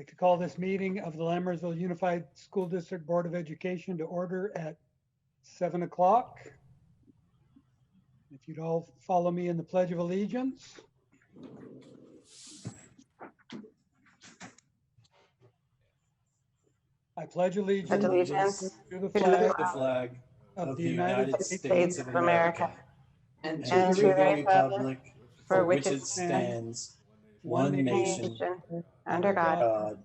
like to call this meeting of the Lammersville Unified School District Board of Education to order at 7 o'clock. If you'd all follow me in the Pledge of Allegiance. I pledge allegiance to the flag of the United States of America and to the republic for which it stands, one nation, under God,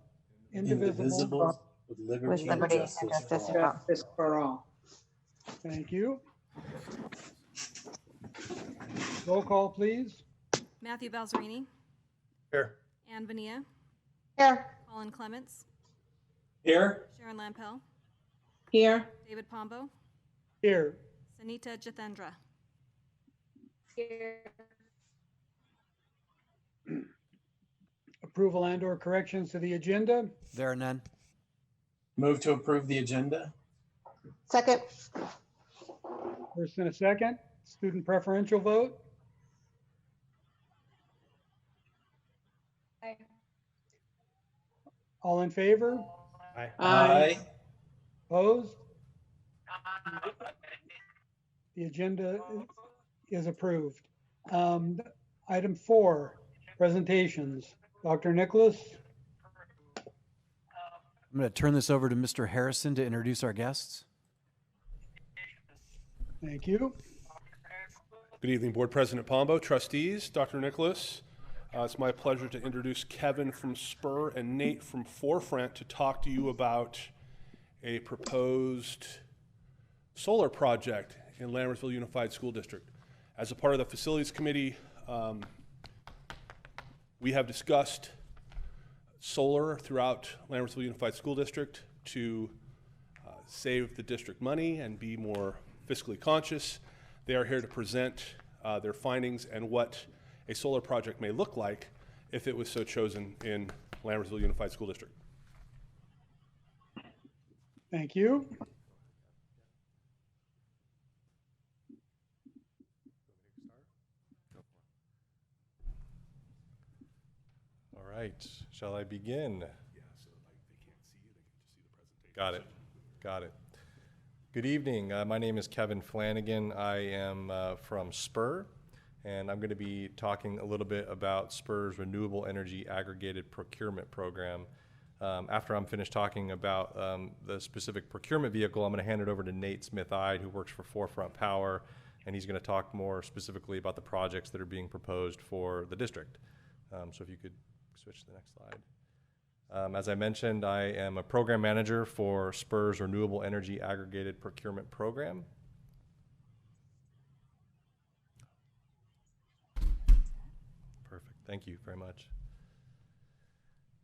indivisible, with liberty and justice for all. Thank you. Roll call, please. Matthew Balzerini. Here. Ann Vania. Here. Colin Clements. Here. Sharon Lampel. Here. David Pombo. Here. Sanita Jithendra. Here. Approval and/or corrections to the agenda. There are none. Move to approve the agenda. Second. First and a second. Student preferential vote. Aye. All in favor? Aye. Aye. Opposed? The agenda is approved. Item 4, presentations. Dr. Nicholas. I'm going to turn this over to Mr. Harrison to introduce our guests. Thank you. Good evening, Board President Pombo, trustees, Dr. Nicholas. It's my pleasure to introduce Kevin from SPUR and Nate from Forefront to talk to you about a proposed solar project in Lammersville Unified School District. As a part of the Facilities Committee, we have discussed solar throughout Lammersville Unified School District to save the district money and be more fiscally conscious. They are here to present their findings and what a solar project may look like if it was so chosen in Lammersville Unified School District. Thank you. All right, shall I begin? Yeah, so like they can't see you, they can just see the presentation. Got it. Good evening. My name is Kevin Flanagan. I am from SPUR, and I'm going to be talking a little bit about SPUR's Renewable Energy Aggregated Procurement Program. After I'm finished talking about the specific procurement vehicle, I'm going to hand it over to Nate Smith-Ide, who works for Forefront Power, and he's going to talk more specifically about the projects that are being proposed for the district. So if you could switch to the next slide. As I mentioned, I am a program manager for SPUR's Renewable Energy Aggregated Procurement Program. Perfect, thank you very much.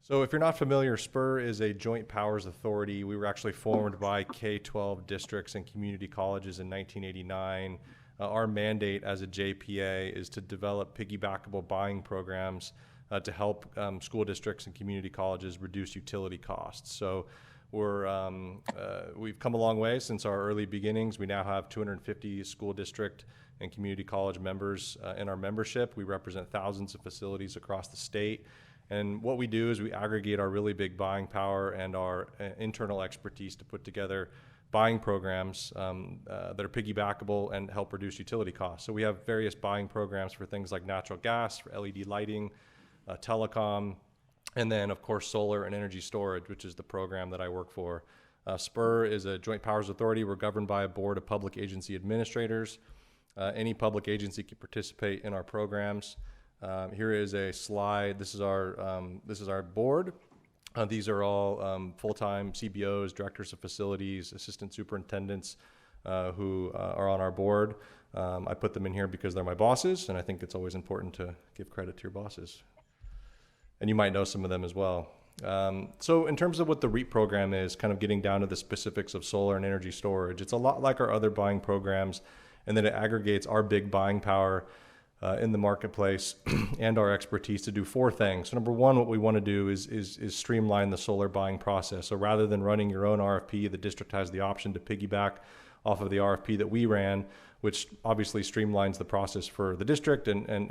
So if you're not familiar, SPUR is a joint powers authority. We were actually formed by K-12 districts and community colleges in 1989. Our mandate as a JPA is to develop piggybackable buying programs to help school districts and community colleges reduce utility costs. So we've come a long way since our early beginnings. We now have 250 school district and community college members in our membership. We represent thousands of facilities across the state. And what we do is we aggregate our really big buying power and our internal expertise to put together buying programs that are piggybackable and help reduce utility costs. So we have various buying programs for things like natural gas, for LED lighting, telecom, and then of course solar and energy storage, which is the program that I work for. SPUR is a joint powers authority. We're governed by a board of public agency administrators. Any public agency can participate in our programs. Here is a slide. This is our board. These are all full-time CBOs, directors of facilities, assistant superintendents who are on our board. I put them in here because they're my bosses, and I think it's always important to give credit to your bosses. And you might know some of them as well. So in terms of what the REAP program is, kind of getting down to the specifics of solar and energy storage, it's a lot like our other buying programs, and then it aggregates our big buying power in the marketplace and our expertise to do 4 things. So number 1, what we want to do is streamline the solar buying process. So rather than running your own RFP, the district has the option to piggyback off of the RFP that we ran, which obviously streamlines the process for the district and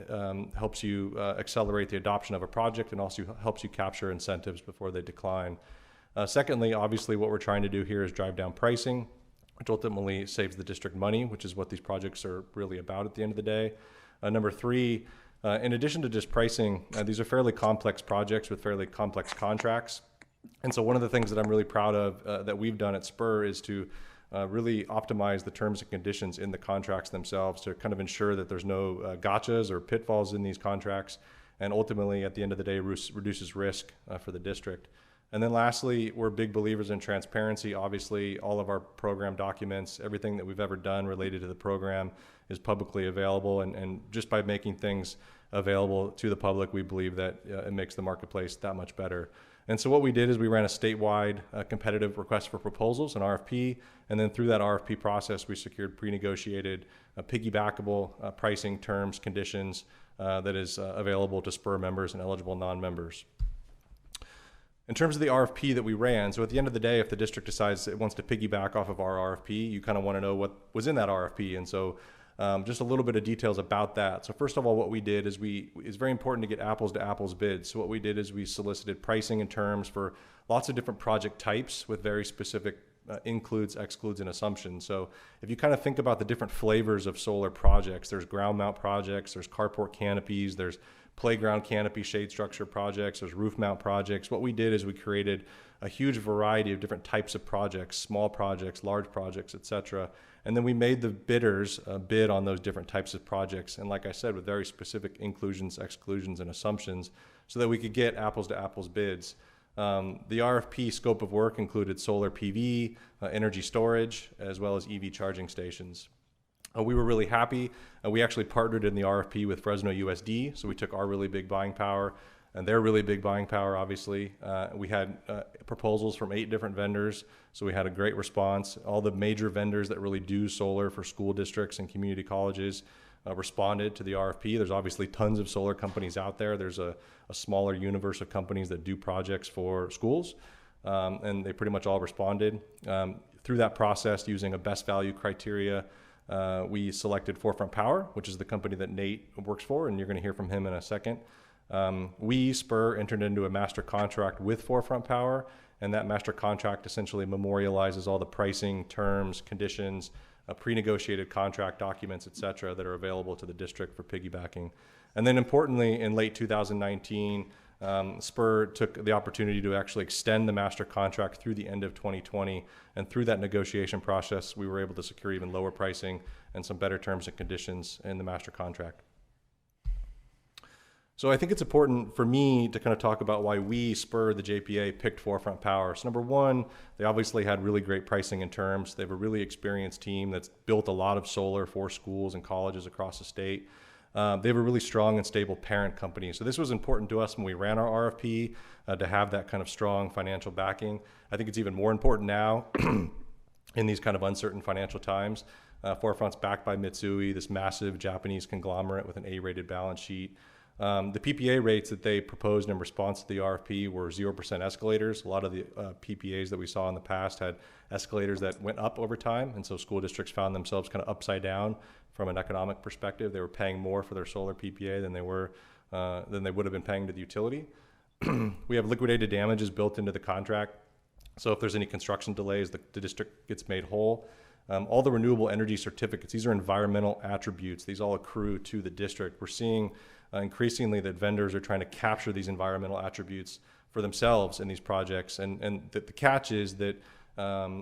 helps you accelerate the adoption of a project, and also helps you capture incentives before they decline. Secondly, obviously what we're trying to do here is drive down pricing, which ultimately saves the district money, which is what these projects are really about at the end of the day. Number three, in addition to just pricing, these are fairly complex projects with fairly complex contracts. And so one of the things that I'm really proud of that we've done at SPUR is to really optimize the terms and conditions in the contracts themselves to kind of ensure that there's no gotchas or pitfalls in these contracts, and ultimately at the end of the day reduces risk for the district. And then lastly, we're big believers in transparency. Obviously, all of our program documents, everything that we've ever done related to the program is publicly available. And just by making things available to the public, we believe that it makes the marketplace that much better. And so what we did is we ran a statewide competitive request for proposals, an RFP, and then through that RFP process, we secured pre-negotiated piggybackable pricing terms, conditions that is available to SPUR members and eligible non-members. In terms of the RFP that we ran, so at the end of the day, if the district decides it wants to piggyback off of our RFP, you kind of want to know what was in that RFP. And so just a little bit of details about that. So first of all, what we did is it's very important to get apples to apples bids. So what we did is we solicited pricing and terms for lots of different project types with very specific includes, excludes, and assumptions. So if you kind of think about the different flavors of solar projects, there's ground mount projects, there's carport canopies, there's playground canopy shade structure projects, there's roof mount projects. What we did is we created a huge variety of different types of projects, small projects, large projects, etc. And then we made the bidders bid on those different types of projects. And like I said, with very specific inclusions, exclusions, and assumptions so that we could get apples to apples bids. The RFP scope of work included solar PV, energy storage, as well as EV charging stations. We were really happy. We actually partnered in the RFP with Fresno USD. So we took our really big buying power and their really big buying power, obviously. We had proposals from 8 different vendors. So we had a great response. All the major vendors that really do solar for school districts and community colleges responded to the RFP. There's obviously tons of solar companies out there. There's a smaller universe of companies that do projects for schools. And they pretty much all responded. Through that process, using a best value criteria, we selected Forefront Power, which is the company that Nate works for, and you're going to hear from him in a second. We, SPUR, entered into a master contract with Forefront Power, and that master contract essentially memorializes all the pricing, terms, conditions, pre-negotiated contract documents, et cetera, that are available to the district for piggybacking. And then importantly, in late 2019, SPUR took the opportunity to actually extend the master contract through the end of 2020. And through that negotiation process, we were able to secure even lower pricing and some better terms and conditions in the master contract. So I think it's important for me to kind of talk about why we, SPUR, the JPA, picked Forefront Power. So number one, they obviously had really great pricing and terms. They have a really experienced team that's built a lot of solar for schools and colleges across the state. They have a really strong and stable parent company. So this was important to us when we ran our RFP to have that kind of strong financial backing. I think it's even more important now in these kind of uncertain financial times. Forefront's backed by Mitsui, this massive Japanese conglomerate with an A-rated balance sheet. The PPA rates that they proposed in response to the RFP were 0% escalators. A lot of the PPAs that we saw in the past had escalators that went up over time, and so school districts found themselves kind of upside down from an economic perspective. They were paying more for their solar PPA than they would have been paying to the utility. We have liquidated damages built into the contract, so if there's any construction delays, the district gets made whole. All the renewable energy certificates, these are environmental attributes. These all accrue to the district. We're seeing increasingly that vendors are trying to capture these environmental attributes for themselves in these projects. And the catch is that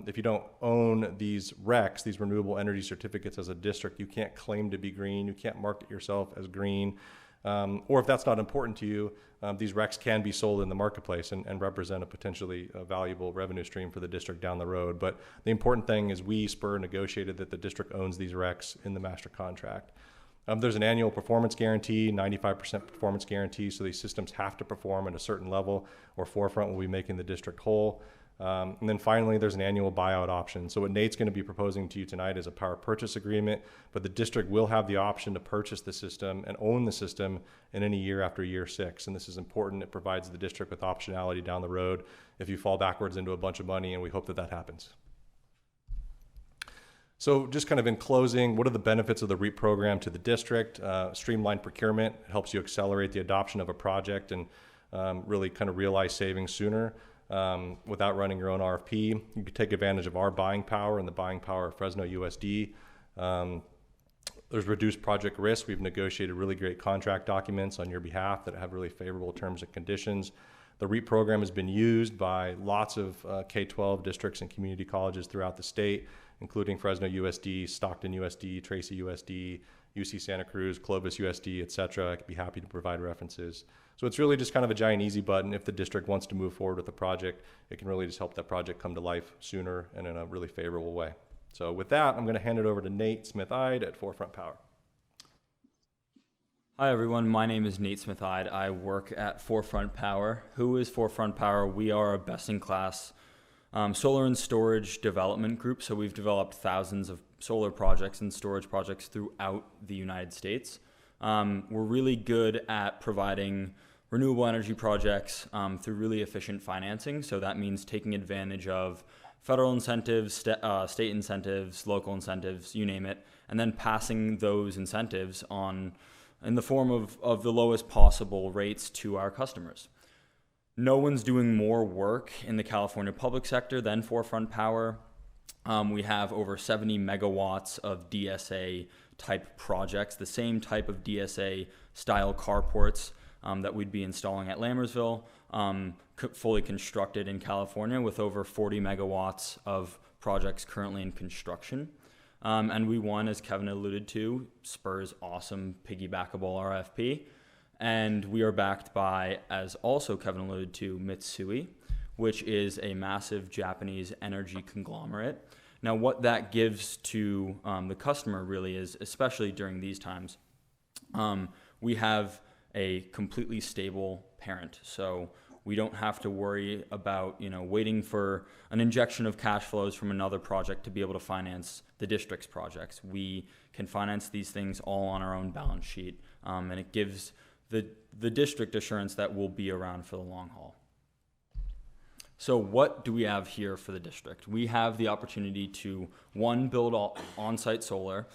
if you don't own these RECs, these renewable energy certificates as a district, you can't claim to be green. You can't market yourself as green. Or if that's not important to you, these RECs can be sold in the marketplace and represent a potentially valuable revenue stream for the district down the road. But the important thing is we, SPUR, negotiated that the district owns these RECs in the master contract. There's an annual performance guarantee, 95% performance guarantee, so these systems have to perform at a certain level or Forefront will be making the district whole. And then finally, there's an annual buyout option. So what Nate's going to be proposing to you tonight is a power purchase agreement, but the district will have the option to purchase the system and own the system in any year after year 6. And this is important. It provides the district with optionality down the road if you fall backwards into a bunch of money, and we hope that that happens. So just kind of in closing, what are the benefits of the REAP program to the district? Streamlined procurement helps you accelerate the adoption of a project and really kind of realize savings sooner without running your own RFP. You can take advantage of our buying power and the buying power of Fresno USD. There's reduced project risk. We've negotiated really great contract documents on your behalf that have really favorable terms and conditions. The REAP program has been used by lots of K-12 districts and community colleges throughout the state, including Fresno USD, Stockton USD, Tracy USD, UC Santa Cruz, Clovis USD, et cetera. I could be happy to provide references. So it's really just kind of a giant easy button. If the district wants to move forward with the project, it can really just help that project come to life sooner and in a really favorable way. So with that, I'm going to hand it over to Nate Smith-Ide at Forefront Power. Hi everyone, my name is Nate Smith-Ide. I work at Forefront Power. Who is Forefront Power? We are a best-in-class solar and storage development group. So we've developed thousands of solar projects and storage projects throughout the United States. We're really good at providing renewable energy projects through really efficient financing. So that means taking advantage of federal incentives, state incentives, local incentives, you name it, and then passing those incentives on in the form of the lowest possible rates to our customers. No one's doing more work in the California public sector than Forefront Power. We have over 70 megawatts of DSA type projects, the same type of DSA style carports that we'd be installing at Lammersville, fully constructed in California with over 40 megawatts of projects currently in construction. And we won, as Kevin alluded to, SPUR's awesome piggybackable RFP. And we are backed by, as also Kevin alluded to, Mitsui, which is a massive Japanese energy conglomerate. Now, what that gives to the customer really is, especially during these times, we have a completely stable parent. So we don't have to worry about, waiting for an injection of cash flows from another project to be able to finance the district's projects. We can finance these things all on our own balance sheet, and it gives the district assurance that we'll be around for the long haul. So what do we have here for the district? We have the opportunity to, 1, build on-site solar,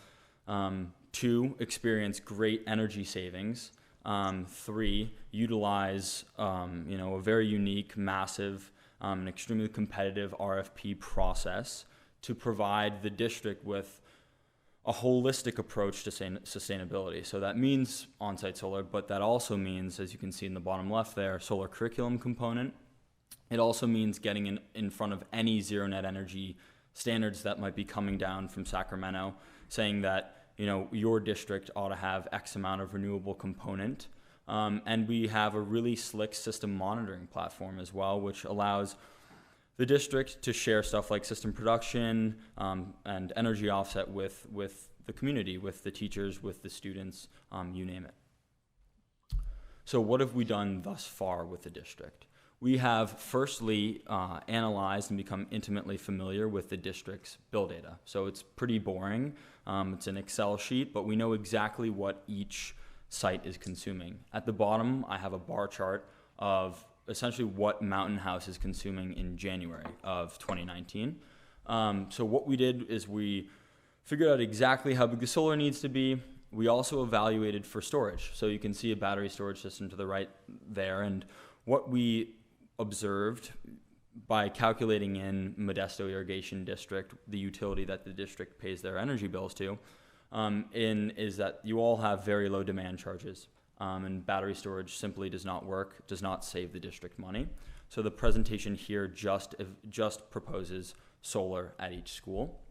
2, experience great energy savings, 3, utilize a very unique, massive, and extremely competitive RFP process to provide the district with a holistic approach to sustainability. So that means on-site solar, but that also means, as you can see in the bottom left there, solar curriculum component. It also means getting in front of any zero net energy standards that might be coming down from Sacramento, saying that your district ought to have X amount of renewable component. And we have a really slick system monitoring platform as well, which allows the district to share stuff like system production and energy offset with the community, with the teachers, with the students, you name it. So what have we done thus far with the district? We have firstly analyzed and become intimately familiar with the district's bill data. So it's pretty boring. It's an Excel sheet, but we know exactly what each site is consuming. At the bottom, I have a bar chart of essentially what Mountain House is consuming in January of 2019. So what we did is we figured out exactly how big the solar needs to be. We also evaluated for storage. So you can see a battery storage system to the right there. And what we observed by calculating in Modesto Irrigation District, the utility that the district pays their energy bills to, is that you all have very low demand charges. And battery storage simply does not work, does not save the district money. So the presentation here just proposes solar at each school.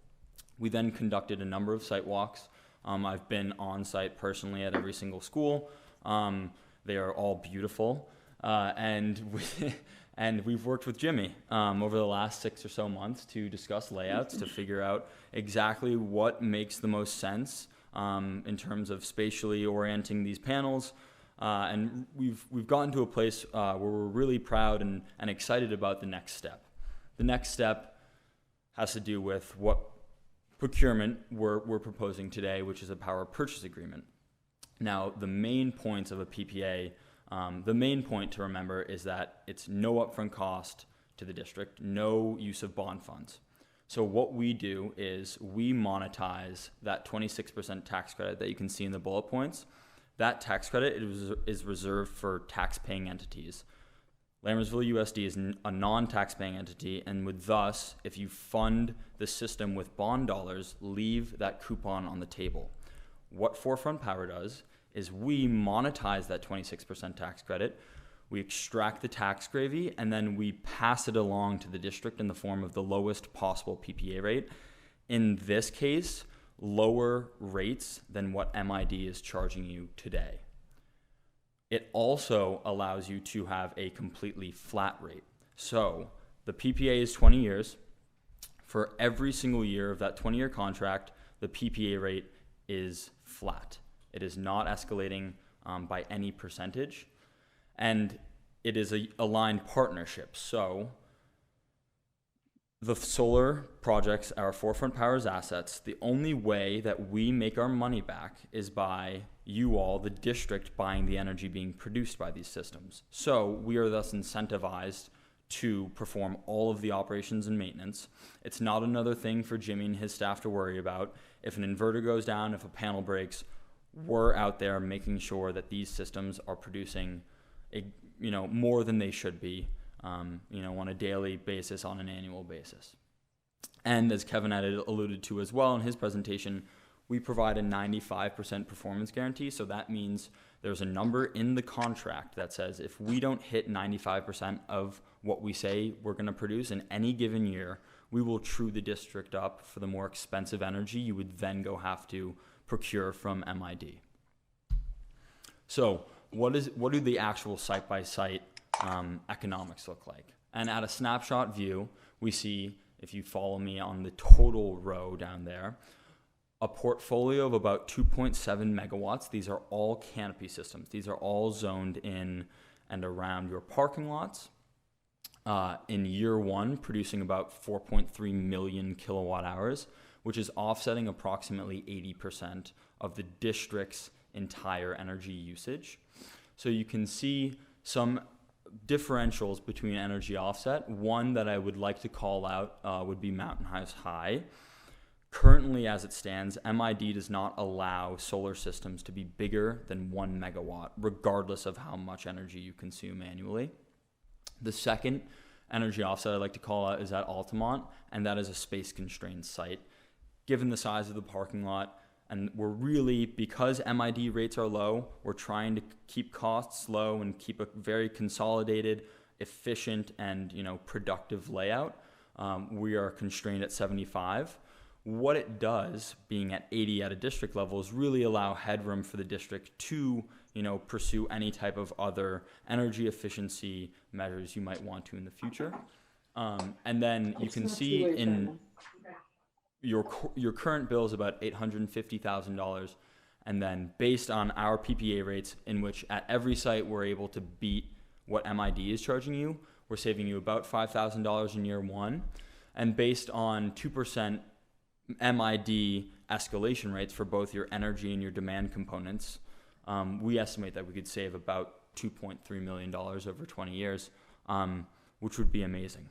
We then conducted a number of site walks. I've been on site personally at every single school. They are all beautiful. And we've worked with Jimmy over the last 6 or so months to discuss layouts, to figure out exactly what makes the most sense in terms of spatially orienting these panels. And we've gotten to a place where we're really proud and excited about the next step. The next step has to do with what procurement we're proposing today, which is a power purchase agreement. Now, the main points of a PPA, the main point to remember is that it's no upfront cost to the district, no use of bond funds. So what we do is we monetize that 26% tax credit that you can see in the bullet points. That tax credit is reserved for tax-paying entities. Lammersville USD is a non-tax-paying entity, and would thus, if you fund the system with bond dollars, leave that coupon on the table. What Forefront Power does is we monetize that 26% tax credit, we extract the tax gravy, and then we pass it along to the district in the form of the lowest possible PPA rate. In this case, lower rates than what MID is charging you today. It also allows you to have a completely flat rate. So the PPA is 20 years. For every single year of that 20-year contract, the PPA rate is flat. It is not escalating by any percentage. And it is a aligned partnership. So the solar projects are Forefront Power's assets. The only way that we make our money back is by you all, the district, buying the energy being produced by these systems. So we are thus incentivized to perform all of the operations and maintenance. It's not another thing for Jimmy and his staff to worry about. If an inverter goes down, if a panel breaks, we're out there making sure that these systems are producing more than they should be, on a daily basis, on an annual basis. And as Kevin had alluded to as well in his presentation, we provide a 95% performance guarantee. So that means there's a number in the contract that says if we don't hit 95% of what we say we're going to produce in any given year, we will true the district up for the more expensive energy you would then go have to procure from MID. So what do the actual site-by-site economics look like? And at a snapshot view, we see, if you follow me on the total row down there, a portfolio of about 2.7 megawatts. These are all canopy systems. These are all zoned in and around your parking lots. In year one, producing about 4.3 million kilowatt hours, which is offsetting approximately 80% of the district's entire energy usage. So you can see some differentials between energy offset. One that I would like to call out would be Mountain House High. Currently, as it stands, MID does not allow solar systems to be bigger than 1 megawatt, regardless of how much energy you consume annually. The second energy offset I'd like to call out is at Altamont, and that is a space-constrained site. Given the size of the parking lot, and we're really, because MID rates are low, we're trying to keep costs low and keep a very consolidated, efficient, and productive layout. We are constrained at 75. What it does, being at 80 at a district level, is really allow headroom for the district to pursue any type of other energy efficiency measures you might want to in the future. And then you can see in your current bill is about $850,000, and then based on our PPA rates, in which at every site we're able to beat what MID is charging you, we're saving you about $5,000 in year one, and based on 2% MID escalation rates for both your energy and your demand components, we estimate that we could save about $2.3 million over 20 years, which would be amazing.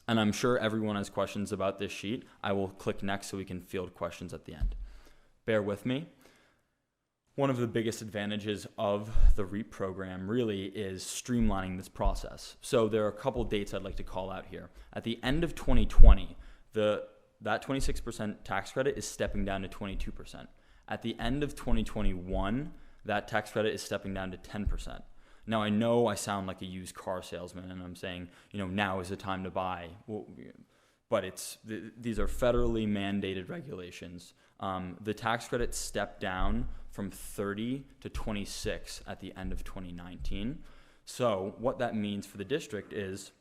And I'm sure everyone has questions about this sheet. I will click next so we can field questions at the end. Bear with me. One of the biggest advantages of the REAP program really is streamlining this process. So there are a couple dates I'd like to call out here. At the end of 2020, that 26% tax credit is stepping down to 22%. At the end of 2021, that tax credit is stepping down to 10%. Now, I know I sound like a used car salesman, and I'm saying, now is the time to buy. Well, but these are federally mandated regulations. The tax credit stepped down from 30 to 26 at the end of 2019. So what that means for the district is,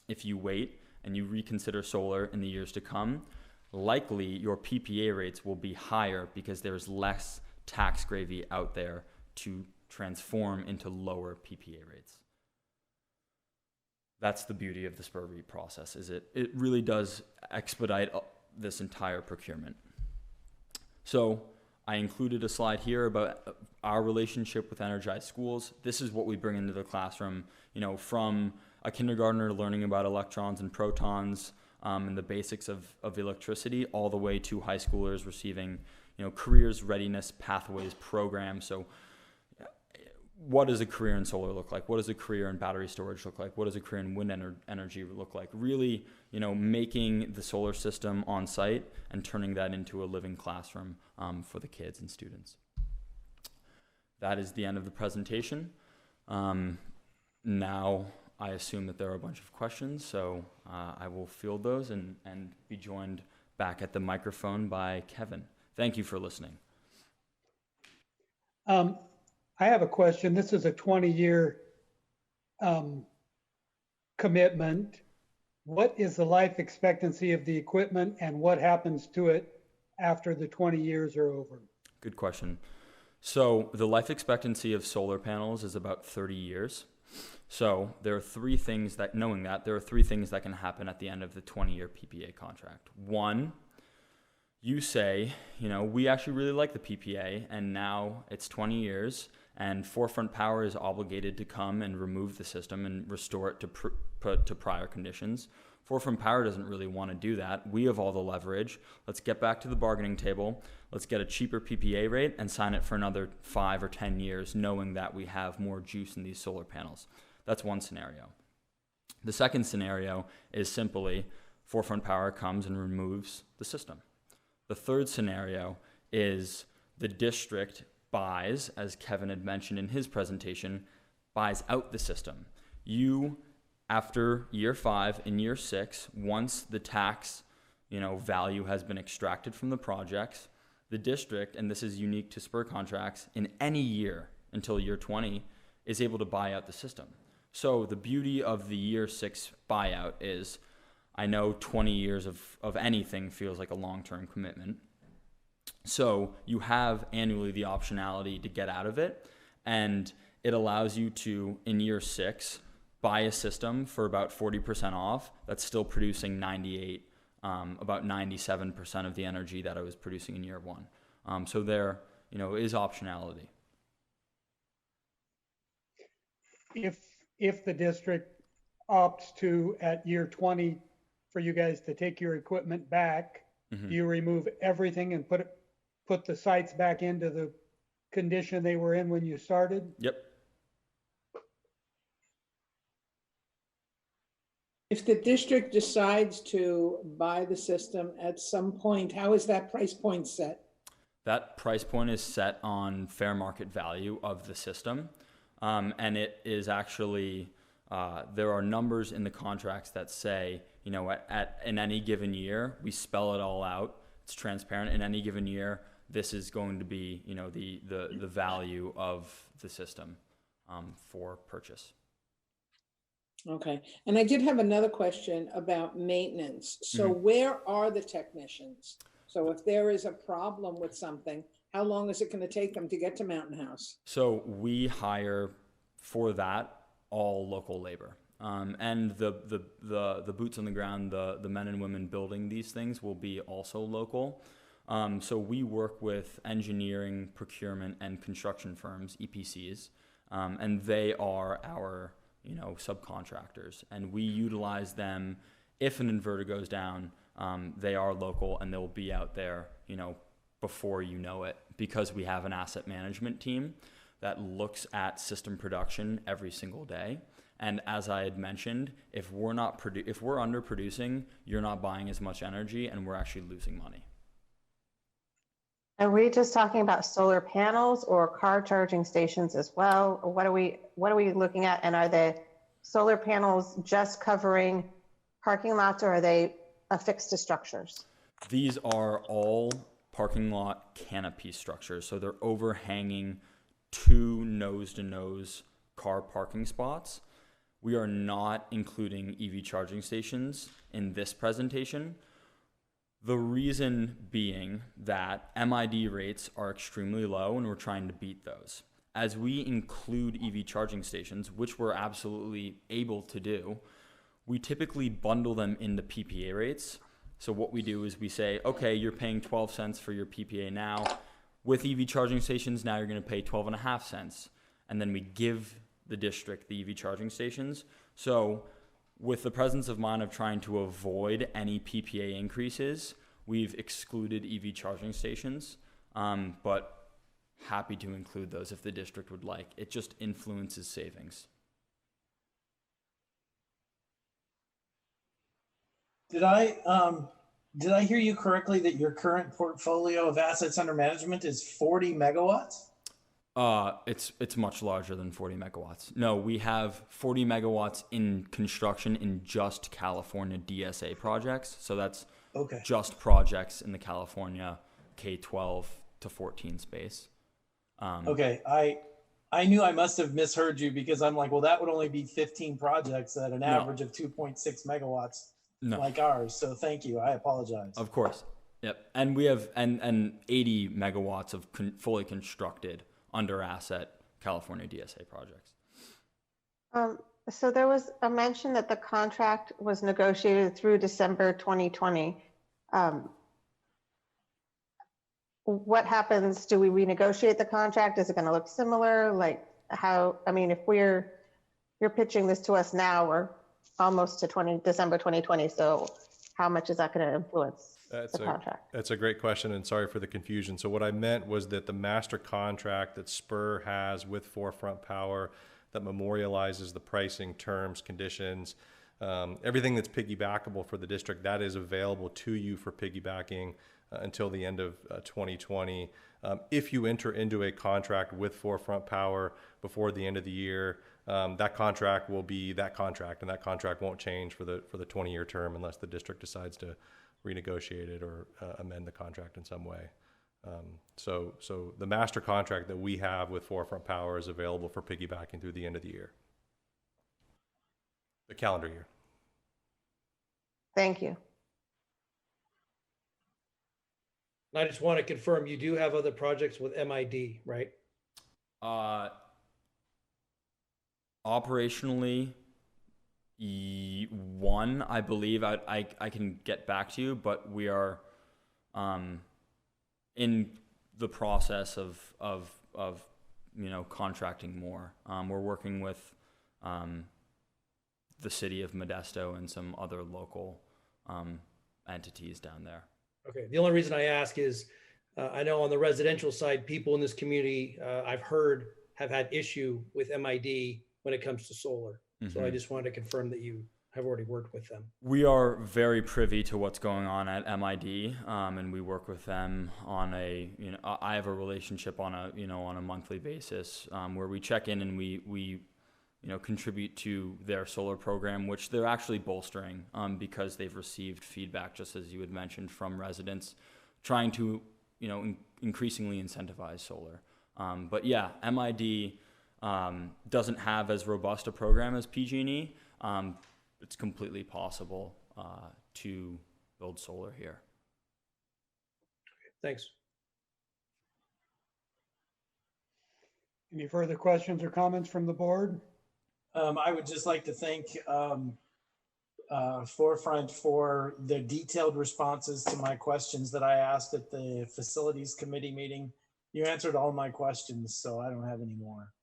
if you wait and you reconsider solar in the years to come, likely your PPA rates will be higher because there's less tax gravy out there to transform into lower PPA rates. That's the beauty of the SPUR REAP process, is it really does expedite this entire procurement. So I included a slide here about our relationship with Energized Schools. This is what we bring into the classroom, from a kindergartner learning about electrons and protons, and the basics of electricity, all the way to high schoolers receiving, careers readiness pathways programs. So what does a career in solar look like? What does a career in battery storage look like? What does a career in wind energy look like? Really, making the solar system on site and turning that into a living classroom for the kids and students. That is the end of the presentation. Now I assume that there are a bunch of questions, so I will field those and be joined back at the microphone by Kevin. Thank you for listening. I have a question. This is a 20-year commitment. What is the life expectancy of the equipment and what happens to it after the 20 years are over? Good question. So the life expectancy of solar panels is about 30 years. So there are three things that can happen at the end of the 20-year PPA contract. One, you say, we actually really like the PPA and now it's 20 years and Forefront Power is obligated to come and remove the system and restore it to prior conditions. Forefront Power doesn't really want to do that. We have all the leverage. Let's get back to the bargaining table. Let's get a cheaper PPA rate and sign it for another 5 or 10 years, knowing that we have more juice in these solar panels. That's one scenario. The second scenario is simply Forefront Power comes and removes the system. The third scenario is the district buys, as Kevin had mentioned in his presentation, buys out the system. You, after year 5 and year 6, once the tax, value has been extracted from the projects, the district, and this is unique to SPUR contracts, in any year until year 20, is able to buy out the system. So the beauty of the year 6 buyout is, I know 20 years of anything feels like a long-term commitment. So you have annually the optionality to get out of it, and it allows you to, in year 6, buy a system for about 40% off that's still producing about 97% of the energy that I was producing in year 1. So there, is optionality. If the district opts to, at year 20, for you guys to take your equipment back, do you remove everything and put the sites back into the condition they were in when you started? Yep. If the district decides to buy the system at some point, how is that price point set? That price point is set on fair market value of the system. And it is actually, there are numbers in the contracts that say, in any given year, we spell it all out. It's transparent. In any given year, this is going to be, the value of the system for purchase. Okay. And I did have another question about maintenance. So where are the technicians? So if there is a problem with something, how long is it going to take them to get to Mountain House? So we hire for that all local labor. And the boots on the ground, the men and women building these things will be also local. So we work with engineering, procurement, and construction firms, EPCs, and they are our subcontractors, and we utilize them. If an inverter goes down, they are local and they'll be out there, before you know it, because we have an asset management team that looks at system production every single day. And as I had mentioned, if we're underproducing, you're not buying as much energy and we're actually losing money. Are we just talking about solar panels or car charging stations as well? Or what are we looking at? And are the solar panels just covering parking lots, or are they affixed to structures? These are all parking lot canopy structures. So they're overhanging 2 nose-to-nose car parking spots. We are not including EV charging stations in this presentation. The reason being that MID rates are extremely low and we're trying to beat those. As we include EV charging stations, which we're absolutely able to do, we typically bundle them into PPA rates. So what we do is we say, okay, you're paying 12 cents for your PPA now. With EV charging stations, now you're going to pay 12.5 cents. And then we give the district the EV charging stations. So with the presence of mind of trying to avoid any PPA increases, we've excluded EV charging stations, but happy to include those if the district would like. It just influences savings. Did I hear you correctly that your current portfolio of assets under management is 40 megawatts? It's much larger than 40 megawatts. No, we have 40 megawatts in construction in just California DSA projects. So that's just projects in the California K-12 to 14 space. Okay, I knew I must have misheard you because I'm like, well, that would only be 15 projects at an average of 2.6 megawatts like ours. So thank you. I apologize. Of course. Yep. And we have and 80 megawatts of fully constructed under asset California DSA projects. So there was a mention that the contract was negotiated through December 2020. What happens? Do we renegotiate the contract? Is it going to look similar? Like how, I mean, if you're pitching this to us now, we're almost to December 2020. So how much is that going to influence the contract? That's a great question, and sorry for the confusion. So what I meant was that the master contract that SPUR has with Forefront Power that memorializes the pricing, terms, conditions, everything that's piggybackable for the district, that is available to you for piggybacking until the end of 2020. If you enter into a contract with Forefront Power before the end of the year, that contract will be that contract, and that contract won't change for the 20-year term unless the district decides to renegotiate it or amend the contract in some way. So the master contract that we have with Forefront Power is available for piggybacking through the end of the year, the calendar year. Thank you. I just want to confirm you do have other projects with MID, right? Operationally, one, I believe. I can get back to you, but we are in the process of contracting more. We're working with the city of Modesto and some other local entities down there. Okay. The only reason I ask is I know on the residential side, people in this community I've heard have had issue with MID when it comes to solar. Mm-hmm. So I just wanted to confirm that you have already worked with them. We are very privy to what's going on at MID, and we work with them on I have a relationship on a monthly basis where we check in and we contribute to their solar program, which they're actually bolstering because they've received feedback, just as you had mentioned, from residents trying to, increasingly incentivize solar. But yeah, MID doesn't have as robust a program as PG&E. It's completely possible to build solar here. Thanks. Any further questions or comments from the board? I would just like to thank Forefront for the detailed responses to my questions that I asked at the facilities committee meeting. You answered all my questions, so I don't have any more.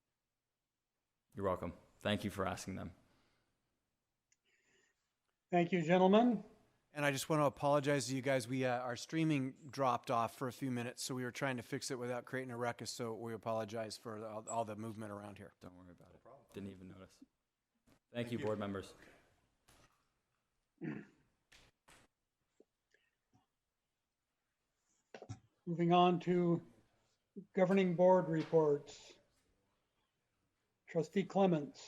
You're welcome. Thank you for asking them. Thank you, gentlemen. And I just want to apologize to you guys. Our streaming dropped off for a few minutes, so we were trying to fix it without creating a ruckus, so we apologize for all the movement around here. Don't worry about it. Didn't even notice. Thank you, board members. Moving on to governing board reports. Trustee Clements.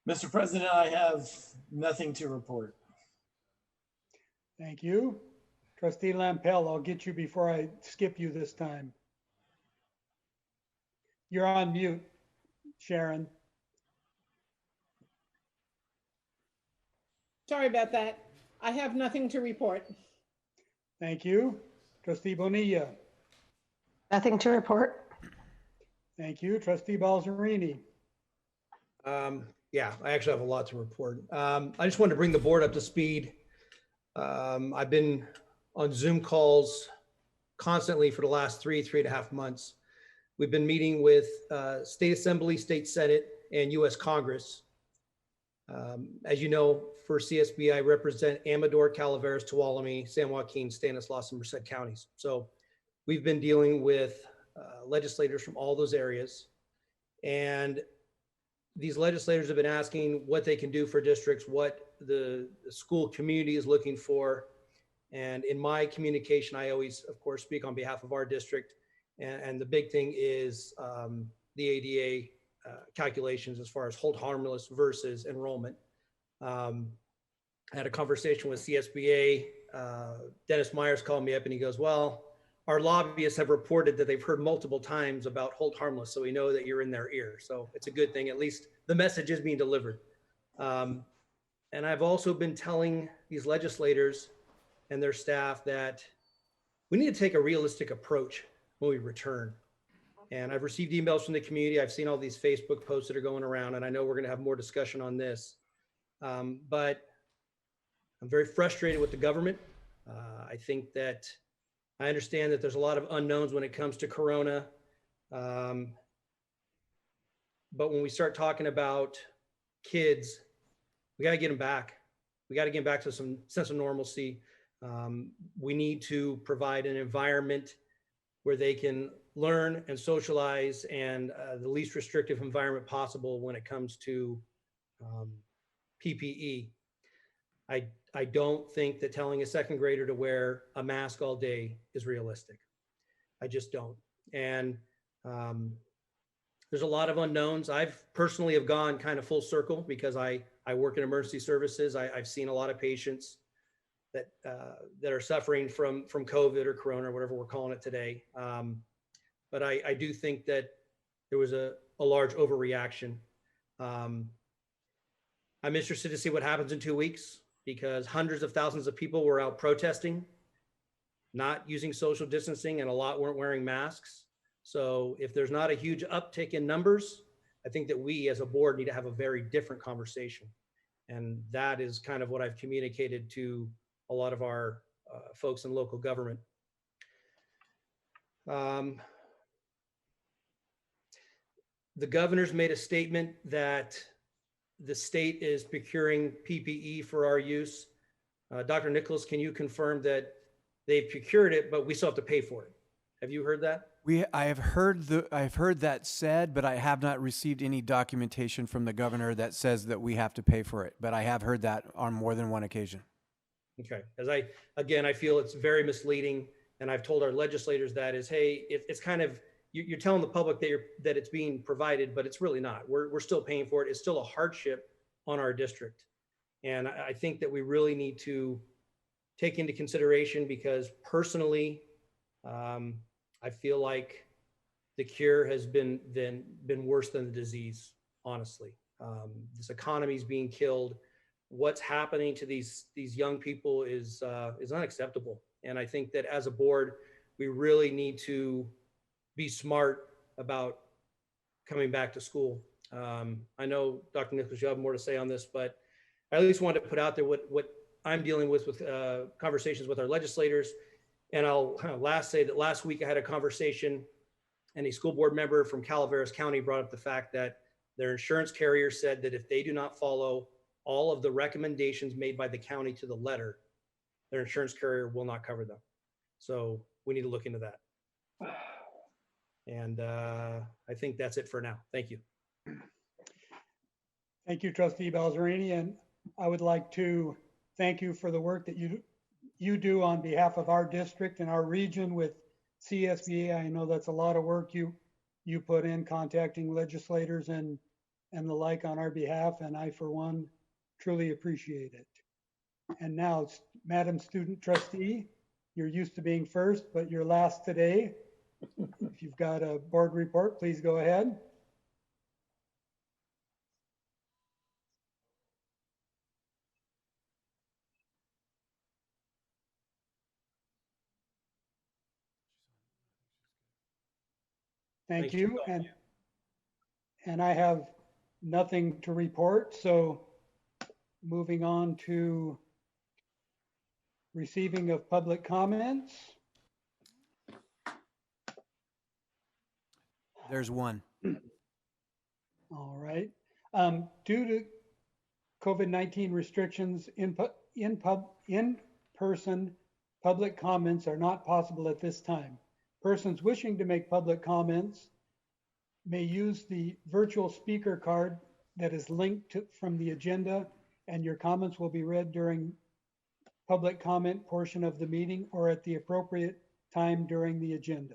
Mr. President, I have nothing to report. Thank you. Trustee Lampel, I'll get you before I skip you this time. You're on mute, Sharon. Sorry about that. I have nothing to report. Thank you. Trustee Bonilla. Nothing to report. Thank you. Trustee Balzerini. Yeah, I actually have a lot to report. I just wanted to bring the board up to speed. I've been on Zoom calls constantly for the last three and a half months. We've been meeting with State Assembly, State Senate, and U.S. Congress. As you know, for CSB, I represent Amador, Calaveras, Tuolumne, San Joaquin, Stanislaus, and Merced counties. So we've been dealing with legislators from all those areas. And these legislators have been asking what they can do for districts, what the school community is looking for. And in my communication, I always, of course, speak on behalf of our district. And the big thing is the ADA calculations as far as hold harmless versus enrollment. I had a conversation with CSBA. Dennis Myers called me up and he goes, well, our lobbyists have reported that they've heard multiple times about hold harmless, so we know that you're in their ear. So it's a good thing. At least the message is being delivered. And I've also been telling these legislators and their staff that we need to take a realistic approach when we return. And I've received emails from the community. I've seen all these Facebook posts that are going around, and I know we're going to have more discussion on this. But I'm very frustrated with the government. I think that I understand that there's a lot of unknowns when it comes to Corona. But when we start talking about kids, we got to get them back. We got to get back to some sense of normalcy. We need to provide an environment where they can learn and socialize, and the least restrictive environment possible when it comes to PPE. I don't think that telling a second grader to wear a mask all day is realistic. I just don't. And there's a lot of unknowns. I've personally have gone kind of full circle because I work in emergency services. I've seen a lot of patients that are suffering from COVID or Corona or whatever we're calling it today. But I do think that there was a large overreaction. I'm interested to see what happens in 2 weeks, because hundreds of thousands of people were out protesting, not using social distancing, and a lot weren't wearing masks. So if there's not a huge uptick in numbers, I think that we as a board need to have a very different conversation. And that is kind of what I've communicated to a lot of our folks in local government. The governor's made a statement that the state is procuring PPE for our use. Dr. Nichols, can you confirm that they've procured it, but we still have to pay for it? Have you heard that? I've heard that said, but I have not received any documentation from the governor that says that we have to pay for it. But I have heard that on more than one occasion. Okay, as I feel it's very misleading, and I've told our legislators that is, hey, it's kind of, you're telling the public that it's being provided, but it's really not. We're still paying for it. It's still a hardship on our district. And I think that we really need to take into consideration, because personally, I feel like the cure has been worse than the disease, honestly. This economy is being killed. What's happening to these young people is unacceptable. And I think that as a board, we really need to be smart about coming back to school. I know, Dr. Nichols, you have more to say on this, but I at least wanted to put out there what I'm dealing with conversations with our legislators. And I'll say that last week I had a conversation, and a school board member from Calaveras County brought up the fact that their insurance carrier said that if they do not follow all of the recommendations made by the county to the letter, their insurance carrier will not cover them. So we need to look into that. And I think that's it for now. Thank you. Thank you, Trustee Balzerini. And I would like to thank you for the work that you do on behalf of our district and our region with CSBA. I know that's a lot of work you put in contacting legislators and the like on our behalf. And I, for one, truly appreciate it. And now, Madam Student Trustee, you're used to being first, but you're last today. If you've got a board report, please go ahead. Thank you. And I have nothing to report. So moving on to receiving of public comments. There's one. All right. Due to COVID-19 restrictions, in-person public comments are not possible at this time. Persons wishing to make public comments may use the virtual speaker card that is linked from the agenda, and your comments will be read during public comment portion of the meeting or at the appropriate time during the agenda.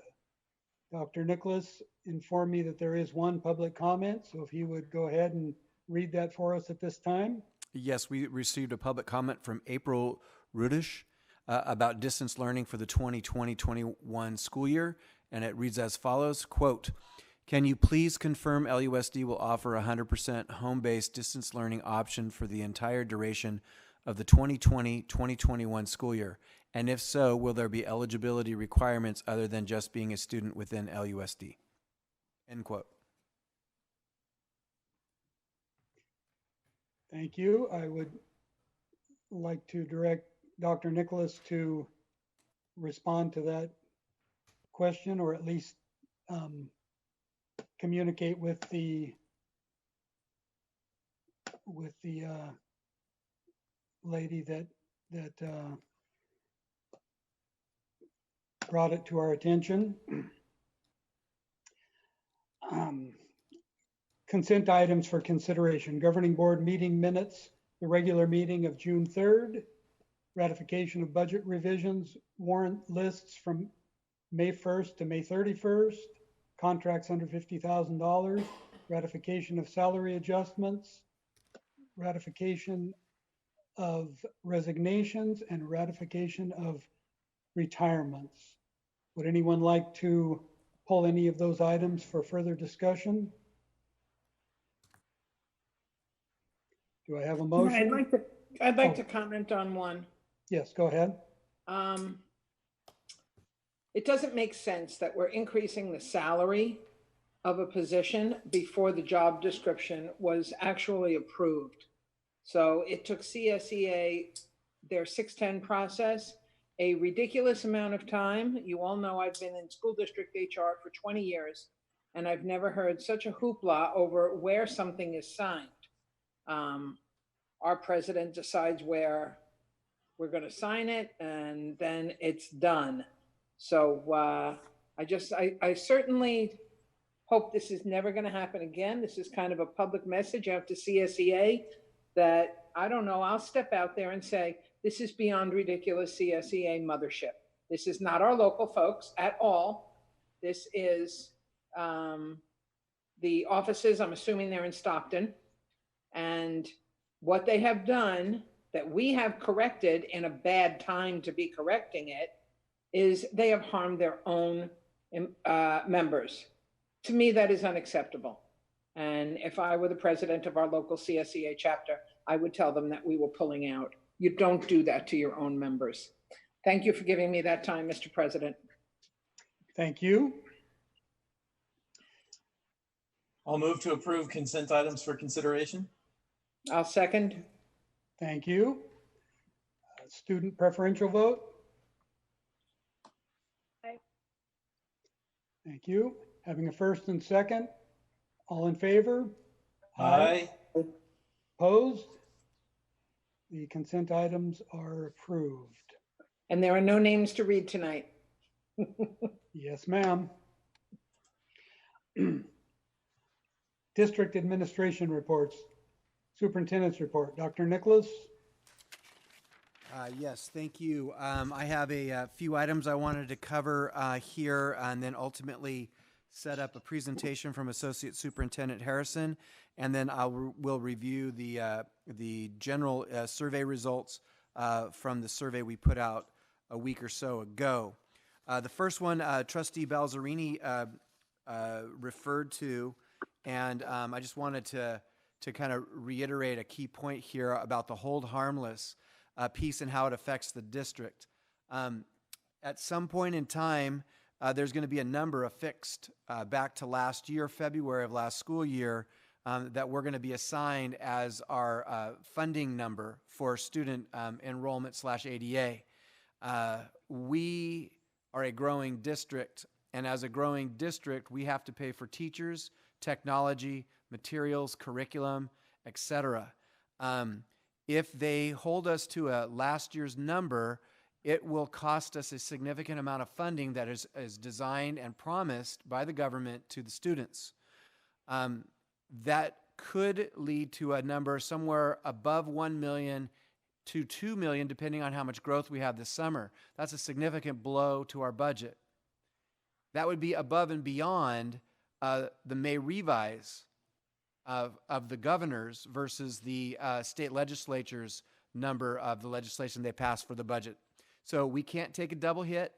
Dr. Nicholas informed me that there is one public comment, so if he would go ahead and read that for us at this time. Yes, we received a public comment from April Rudish about distance learning for the 2020-21 school year, and it reads as follows, quote, "Can you please confirm LUSD will offer 100% home-based distance learning option for the entire duration of the 2020-2021 school year? And if so, will there be eligibility requirements other than just being a student within LUSD?" End quote. Thank you. I would like to direct Dr. Nicholas to respond to that question, or at least communicate with the lady that brought it to our attention. Consent items for consideration: governing board meeting minutes, the regular meeting of June 3rd, ratification of budget revisions, warrant lists from May 1st to May 31st, contracts under $50,000, ratification of salary adjustments, ratification of resignations, and ratification of retirements. Would anyone like to pull any of those items for further discussion? Do I have a motion? I'd like to comment on one. Yes, go ahead. It doesn't make sense that we're increasing the salary of a position before the job description was actually approved. So it took CSEA, their 610 process, a ridiculous amount of time. You all know I've been in school district HR for 20 years, and I've never heard such a hoopla over where something is signed. Our president decides where we're going to sign it, and then it's done. So I certainly hope this is never going to happen again. This is kind of a public message out to CSEA that, I don't know, I'll step out there and say, this is beyond ridiculous, CSEA mothership. This is not our local folks at all. This is the offices, I'm assuming they're in Stockton. And what they have done that we have corrected in a bad time to be correcting it is they have harmed their own members. To me, that is unacceptable. And if I were the president of our local CSEA chapter, I would tell them that we were pulling out. You don't do that to your own members. Thank you for giving me that time, Mr. President. Thank you. I'll move to approve consent items for consideration. I'll second. Thank you. Student preferential vote. Aye. Thank you. Having a first and second, all in favor? Aye. Opposed? The consent items are approved. And there are no names to read tonight. Yes, ma'am. District administration reports. Superintendent's report. Dr. Nicholas? Yes, thank you. I have a few items I wanted to cover here, and then ultimately set up a presentation from Associate Superintendent Harrison, and then we'll review the general survey results from the survey we put out a week or so ago. The first one, Trustee Balzerini referred to, and I just wanted to kind of reiterate a key point here about the hold harmless piece and how it affects the district. At some point in time, there's going to be a number affixed back to last year, February of last school year, that we're going to be assigned as our funding number for student enrollment / ADA. We are a growing district, and as a growing district, we have to pay for teachers, technology, materials, curriculum, etc. If they hold us to a last year's number, it will cost us a significant amount of funding that is designed and promised by the government to the students. That could lead to a number somewhere above 1 million to 2 million, depending on how much growth we have this summer. That's a significant blow to our budget. That would be above and beyond the May revise of the governors versus the state legislature's number of the legislation they passed for the budget. So we can't take a double hit.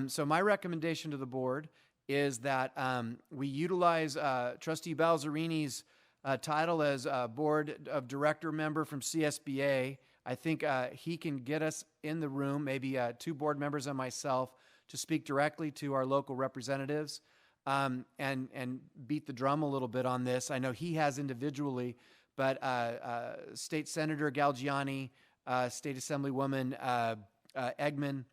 So my recommendation to the board is that we utilize Trustee Balzerini's title as a board of director member from CSBA. I think he can get us in the room, maybe 2 board members and myself, to speak directly to our local representatives and beat the drum a little bit on this. I know he has individually, but State Senator Galgiani, State Assemblywoman Eggman.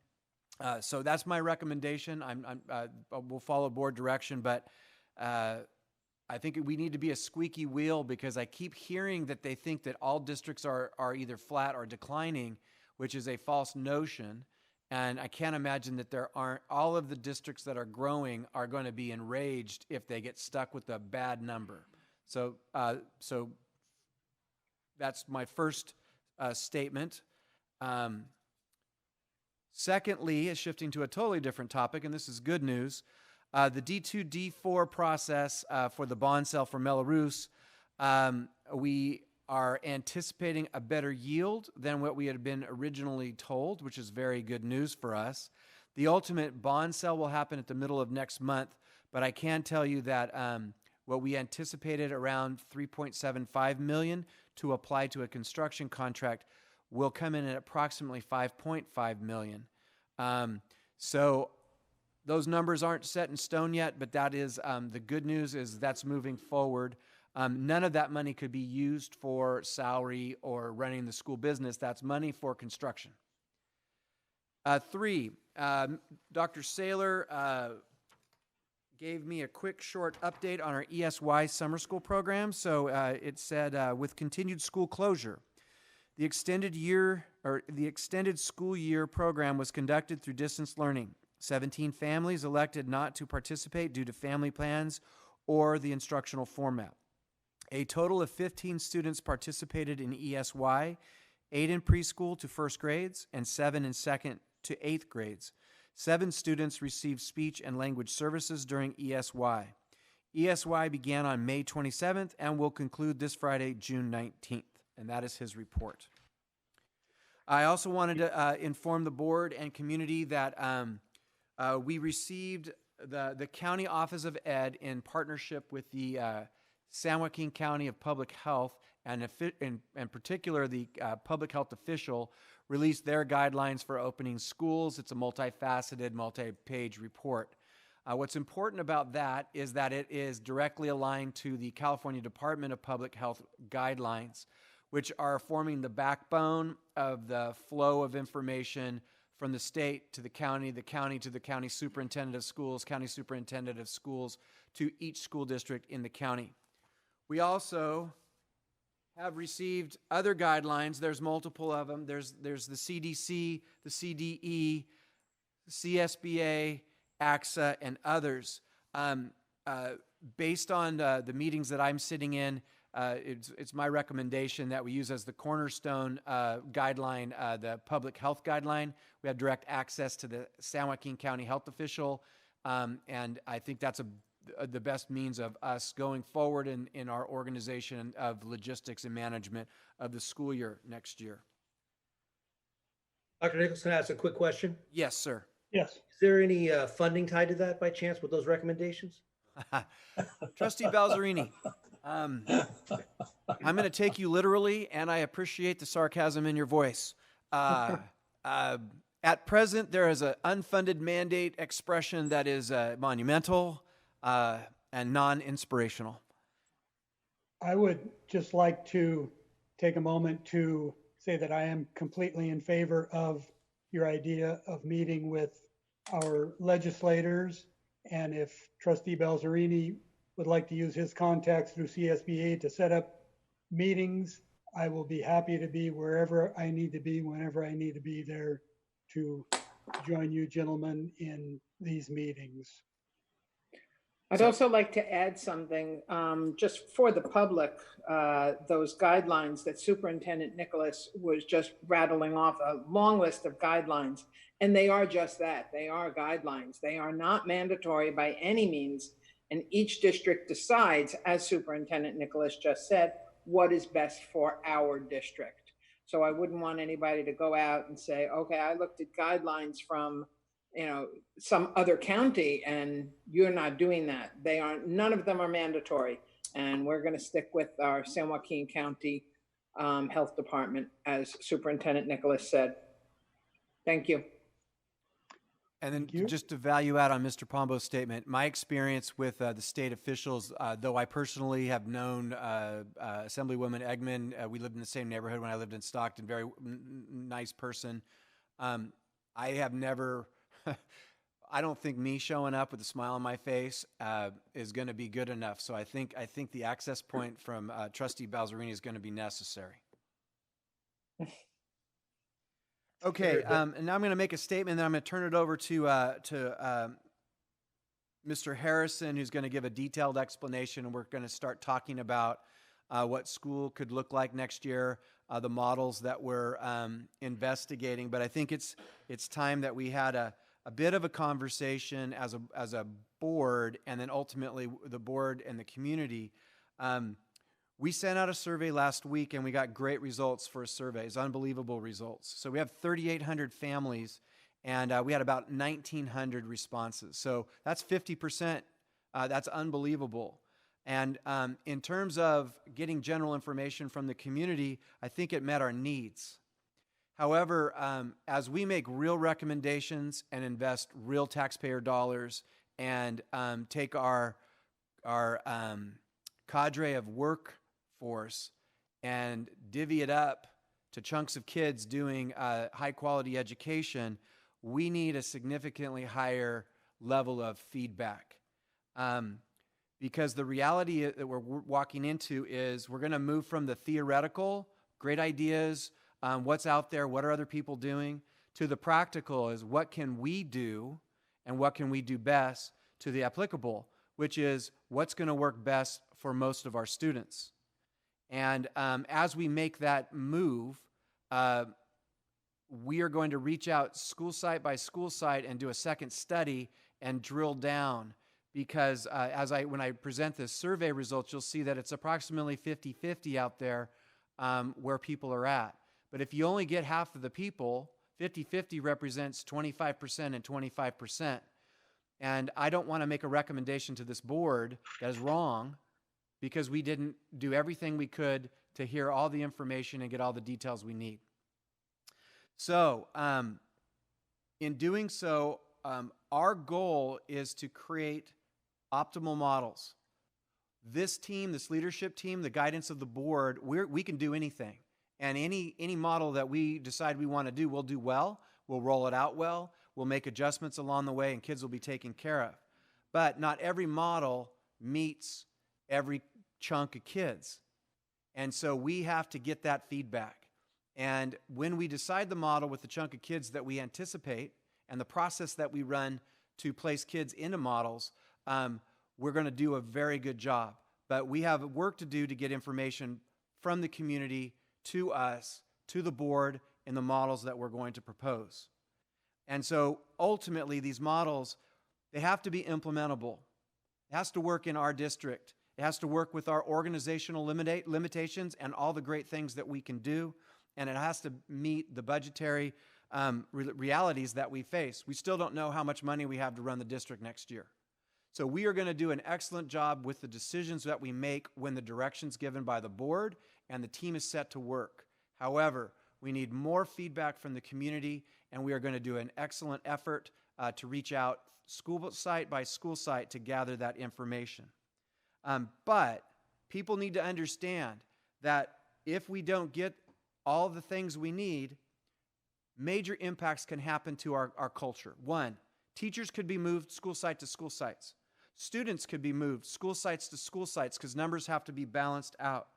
So that's my recommendation. We'll follow board direction, but I think we need to be a squeaky wheel, because I keep hearing that they think that all districts are either flat or declining, which is a false notion. And I can't imagine that there aren't all of the districts that are growing are going to be enraged if they get stuck with a bad number. So that's my first statement. Secondly, shifting to a totally different topic, and this is good news, the D2, D4 process for the bond sale for Melrose, we are anticipating a better yield than what we had been originally told, which is very good news for us. The ultimate bond sale will happen at the middle of next month, but I can tell you that what we anticipated around $3.75 million to apply to a construction contract will come in at approximately $5.5 million. So those numbers aren't set in stone yet, but that is the good news is that's moving forward. None of that money could be used for salary or running the school business. That's money for construction. 3, Dr. Saylor gave me a quick short update on our ESY summer school program. So it said, with continued school closure, the extended school year program was conducted through distance learning. 17 families elected not to participate due to family plans or the instructional format. A total of 15 students participated in ESY, 8 in preschool to first grades and 7 in second to 8th grades. 7 students received speech and language services during ESY. ESY began on May 27th and will conclude this Friday, June 19th, and that is his report. I also wanted to inform the board and community that we received the County Office of Ed in partnership with the San Joaquin County of Public Health, and in particular the public health official, released their guidelines for opening schools. It's a multifaceted, multi-page report. What's important about that is that it is directly aligned to the California Department of Public Health guidelines, which are forming the backbone of the flow of information from the state to the county to the county superintendent of schools, county superintendent of schools to each school district in the county. We also have received other guidelines. There's multiple of them. There's the CDC, the CDE, CSBA, AXA, and others. Based on the meetings that I'm sitting in, it's my recommendation that we use as the cornerstone guideline, the public health guideline. We have direct access to the San Joaquin County health official, and I think that's the best means of us going forward in our organization of logistics and management of the school year next year. Dr. Nicholson, ask a quick question. Yes, sir. Yes. Is there any funding tied to that by chance with those recommendations? Trustee Balzerini, I'm going to take you literally, and I appreciate the sarcasm in your voice. At present, there is an unfunded mandate expression that is monumental and non-inspirational. I would just like to take a moment to say that I am completely in favor of your idea of meeting with our legislators. And if Trustee Balzerini would like to use his contacts through CSBA to set up meetings, I will be happy to be wherever I need to be, whenever I need to be there to join you gentlemen in these meetings. I'd also like to add something, just for the public, those guidelines that Superintendent Nicholas was just rattling off, a long list of guidelines. And they are just that, they are guidelines. They are not mandatory by any means. And each district decides, as Superintendent Nicholas just said, what is best for our district. So I wouldn't want anybody to go out and say, okay, I looked at guidelines from some other county and you're not doing that. They aren't, none of them are mandatory. And we're going to stick with our San Joaquin County Health Department, as Superintendent Nicholas said. Thank you. And then just to value add on Mr. Pombo's statement, my experience with the state officials, though I personally have known Assemblywoman Eggman, we lived in the same neighborhood when I lived in Stockton, very nice person. I have never, I don't think me showing up with a smile on my face is going to be good enough. So I think the access point from Trustee Balzerini is going to be necessary. Okay, and now I'm going to make a statement, and then I'm going to turn it over to Mr. Harrison, who's going to give a detailed explanation, and we're going to start talking about what school could look like next year, the models that we're investigating. But I think it's time that we had a bit of a conversation as a board, and then ultimately the board and the community. We sent out a survey last week, and we got great results for a survey. It's unbelievable results. So we have 3,800 families, and we had about 1,900 responses. So that's 50%. That's unbelievable. And in terms of getting general information from the community, I think it met our needs. However, as we make real recommendations and invest real taxpayer dollars and take our cadre of workforce and divvy it up to chunks of kids doing high quality education, we need a significantly higher level of feedback. Because the reality that we're walking into is we're going to move from the theoretical, great ideas, what's out there, what are other people doing, to the practical is what can we do and what can we do best, to the applicable, which is what's going to work best for most of our students. And as we make that move, we are going to reach out school site by school site and do a second study and drill down, because when I present the survey results, you'll see that it's approximately 50-50 out there where people are at. But if you only get half of the people, 50-50 represents 25% and 25%. And I don't want to make a recommendation to this board that is wrong, because we didn't do everything we could to hear all the information and get all the details we need. So in doing so, our goal is to create optimal models. This team, this leadership team, the guidance of the board, we can do anything. And any model that we decide we want to do, we'll do well, we'll roll it out well, we'll make adjustments along the way, and kids will be taken care of. But not every model meets every chunk of kids. And so we have to get that feedback. And when we decide the model with the chunk of kids that we anticipate and the process that we run to place kids into models, we're going to do a very good job. But we have work to do to get information from the community to us, to the board, in the models that we're going to propose. And so ultimately, these models, they have to be implementable. It has to work in our district. It has to work with our organizational limitations and all the great things that we can do. And it has to meet the budgetary realities that we face. We still don't know how much money we have to run the district next year. So we are going to do an excellent job with the decisions that we make when the direction's given by the board and the team is set to work. However, we need more feedback from the community, and we are going to do an excellent effort to reach out school site by school site to gather that information. But people need to understand that if we don't get all the things we need, major impacts can happen to our culture. One, teachers could be moved school site to school sites. Students could be moved school sites to school sites because numbers have to be balanced out.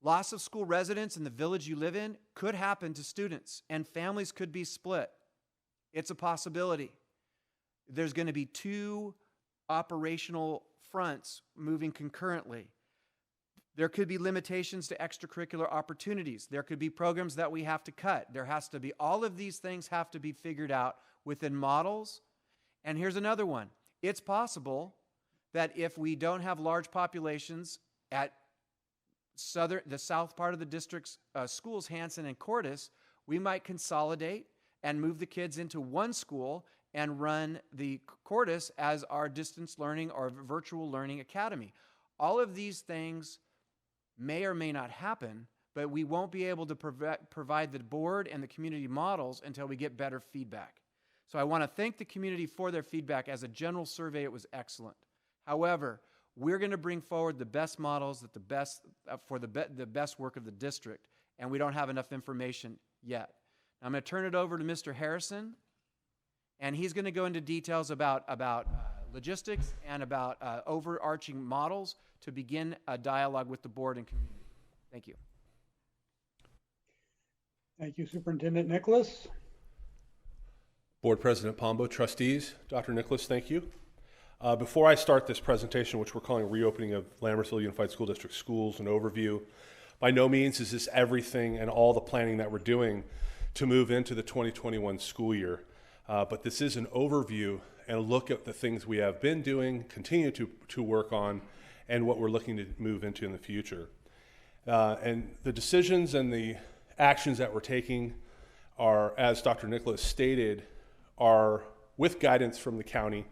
Loss of school residents in the village you live in could happen to students, and families could be split. It's a possibility. There's going to be two operational fronts moving concurrently. There could be limitations to extracurricular opportunities. There could be programs that we have to cut. There has to be, all of these things have to be figured out within models. And here's another one. It's possible that if we don't have large populations at the south part of the district's schools, Hanson and Cordis, we might consolidate and move the kids into one school and run the Cordis as our distance learning or virtual learning academy. All of these things may or may not happen, but we won't be able to provide the board and the community models until we get better feedback. So I want to thank the community for their feedback. As a general survey, it was excellent. However, we're going to bring forward the best models that the best work of the district, and we don't have enough information yet. I'm going to turn it over to Mr. Harrison, and he's going to go into details about logistics and about overarching models to begin a dialogue with the board and community. Thank you. Thank you, Superintendent Nicholas. Board President Pombo, trustees, Dr. Nicholas, thank you. Before I start this presentation, which we're calling Reopening of Lammersville Unified School District Schools, an overview, by no means is this everything and all the planning that we're doing to move into the 2021 school year. But this is an overview and a look at the things we have been doing, continue to work on, and what we're looking to move into in the future. And the decisions and the actions that we're taking are, as Dr. Nicholas stated, are with guidance from the county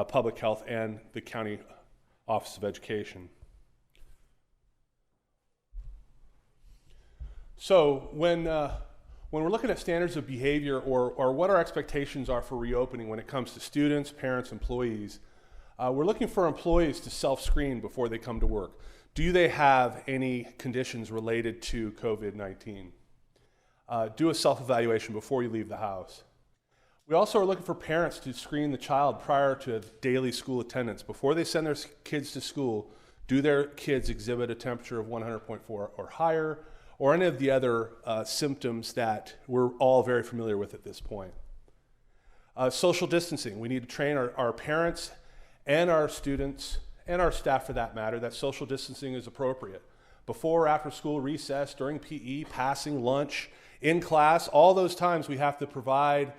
Public Health and the County Office of Education. So when we're looking at standards of behavior or what our expectations are for reopening when it comes to students, parents, employees, we're looking for employees to self-screen before they come to work. Do they have any conditions related to COVID-19? Do a self-evaluation before you leave the house. We also are looking for parents to screen the child prior to daily school attendance. Before they send their kids to school, do their kids exhibit a temperature of 100.4 or higher, or any of the other symptoms that we're all very familiar with at this point. Social distancing. We need to train our parents and our students and our staff for that matter that social distancing is appropriate. Before or after school, recess, during PE, passing, lunch, in class, all those times we have to provide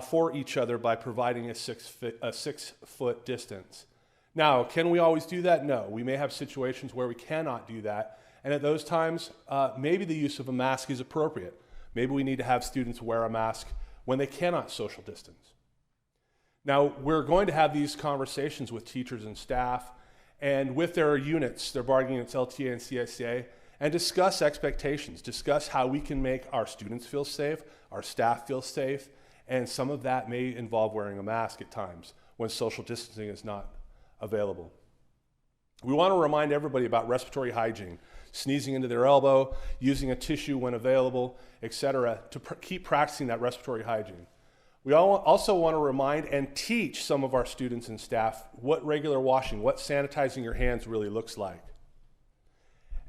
for each other by providing a 6 foot distance. Now, can we always do that? No. We may have situations where we cannot do that. And at those times, maybe the use of a mask is appropriate. Maybe we need to have students wear a mask when they cannot social distance. Now, we're going to have these conversations with teachers and staff and with their units, their bargaining units, LTA and CSA, and discuss expectations, discuss how we can make our students feel safe, our staff feel safe, and some of that may involve wearing a mask at times when social distancing is not available. We want to remind everybody about respiratory hygiene, sneezing into their elbow, using a tissue when available, etc., to keep practicing that respiratory hygiene. We also want to remind and teach some of our students and staff what regular washing, what sanitizing your hands really looks like.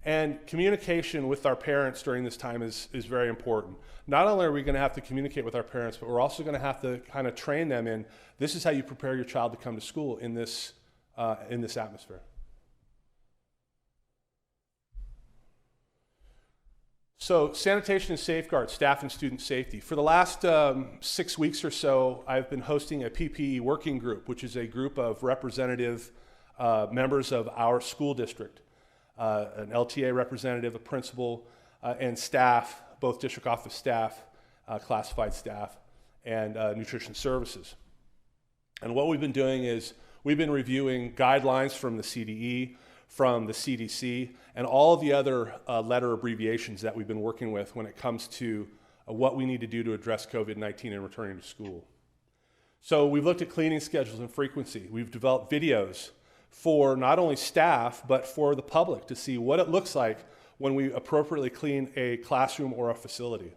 And communication with our parents during this time is very important. Not only are we going to have to communicate with our parents, but we're also going to have to kind of train them in, this is how you prepare your child to come to school in this atmosphere. So sanitation and safeguards, staff and student safety. For the last 6 weeks or so, I've been hosting a PPE working group, which is a group of representative members of our school district. An LTA representative, a principal, and staff, both district office staff, classified staff, and nutrition services. And what we've been doing is we've been reviewing guidelines from the CDE, from the CDC, and all of the other letter abbreviations that we've been working with when it comes to what we need to do to address COVID-19 and returning to school. So we've looked at cleaning schedules and frequency. We've developed videos for not only staff, but for the public to see what it looks like when we appropriately clean a classroom or a facility.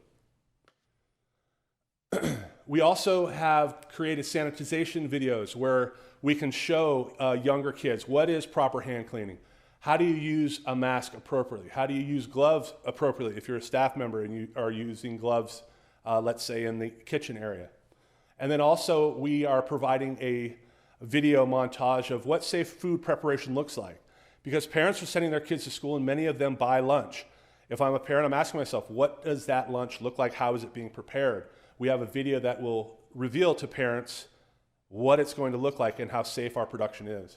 We also have created sanitization videos where we can show younger kids what is proper hand cleaning, How do you use a mask appropriately? How do you use gloves appropriately if you're a staff member and you are using gloves, let's say in the kitchen area? And then also we are providing a video montage of what safe food preparation looks like, because parents are sending their kids to school and many of them buy lunch. If I'm a parent, I'm asking myself, what does that lunch look like? How is it being prepared? We have a video that will reveal to parents what it's going to look like and how safe our production is.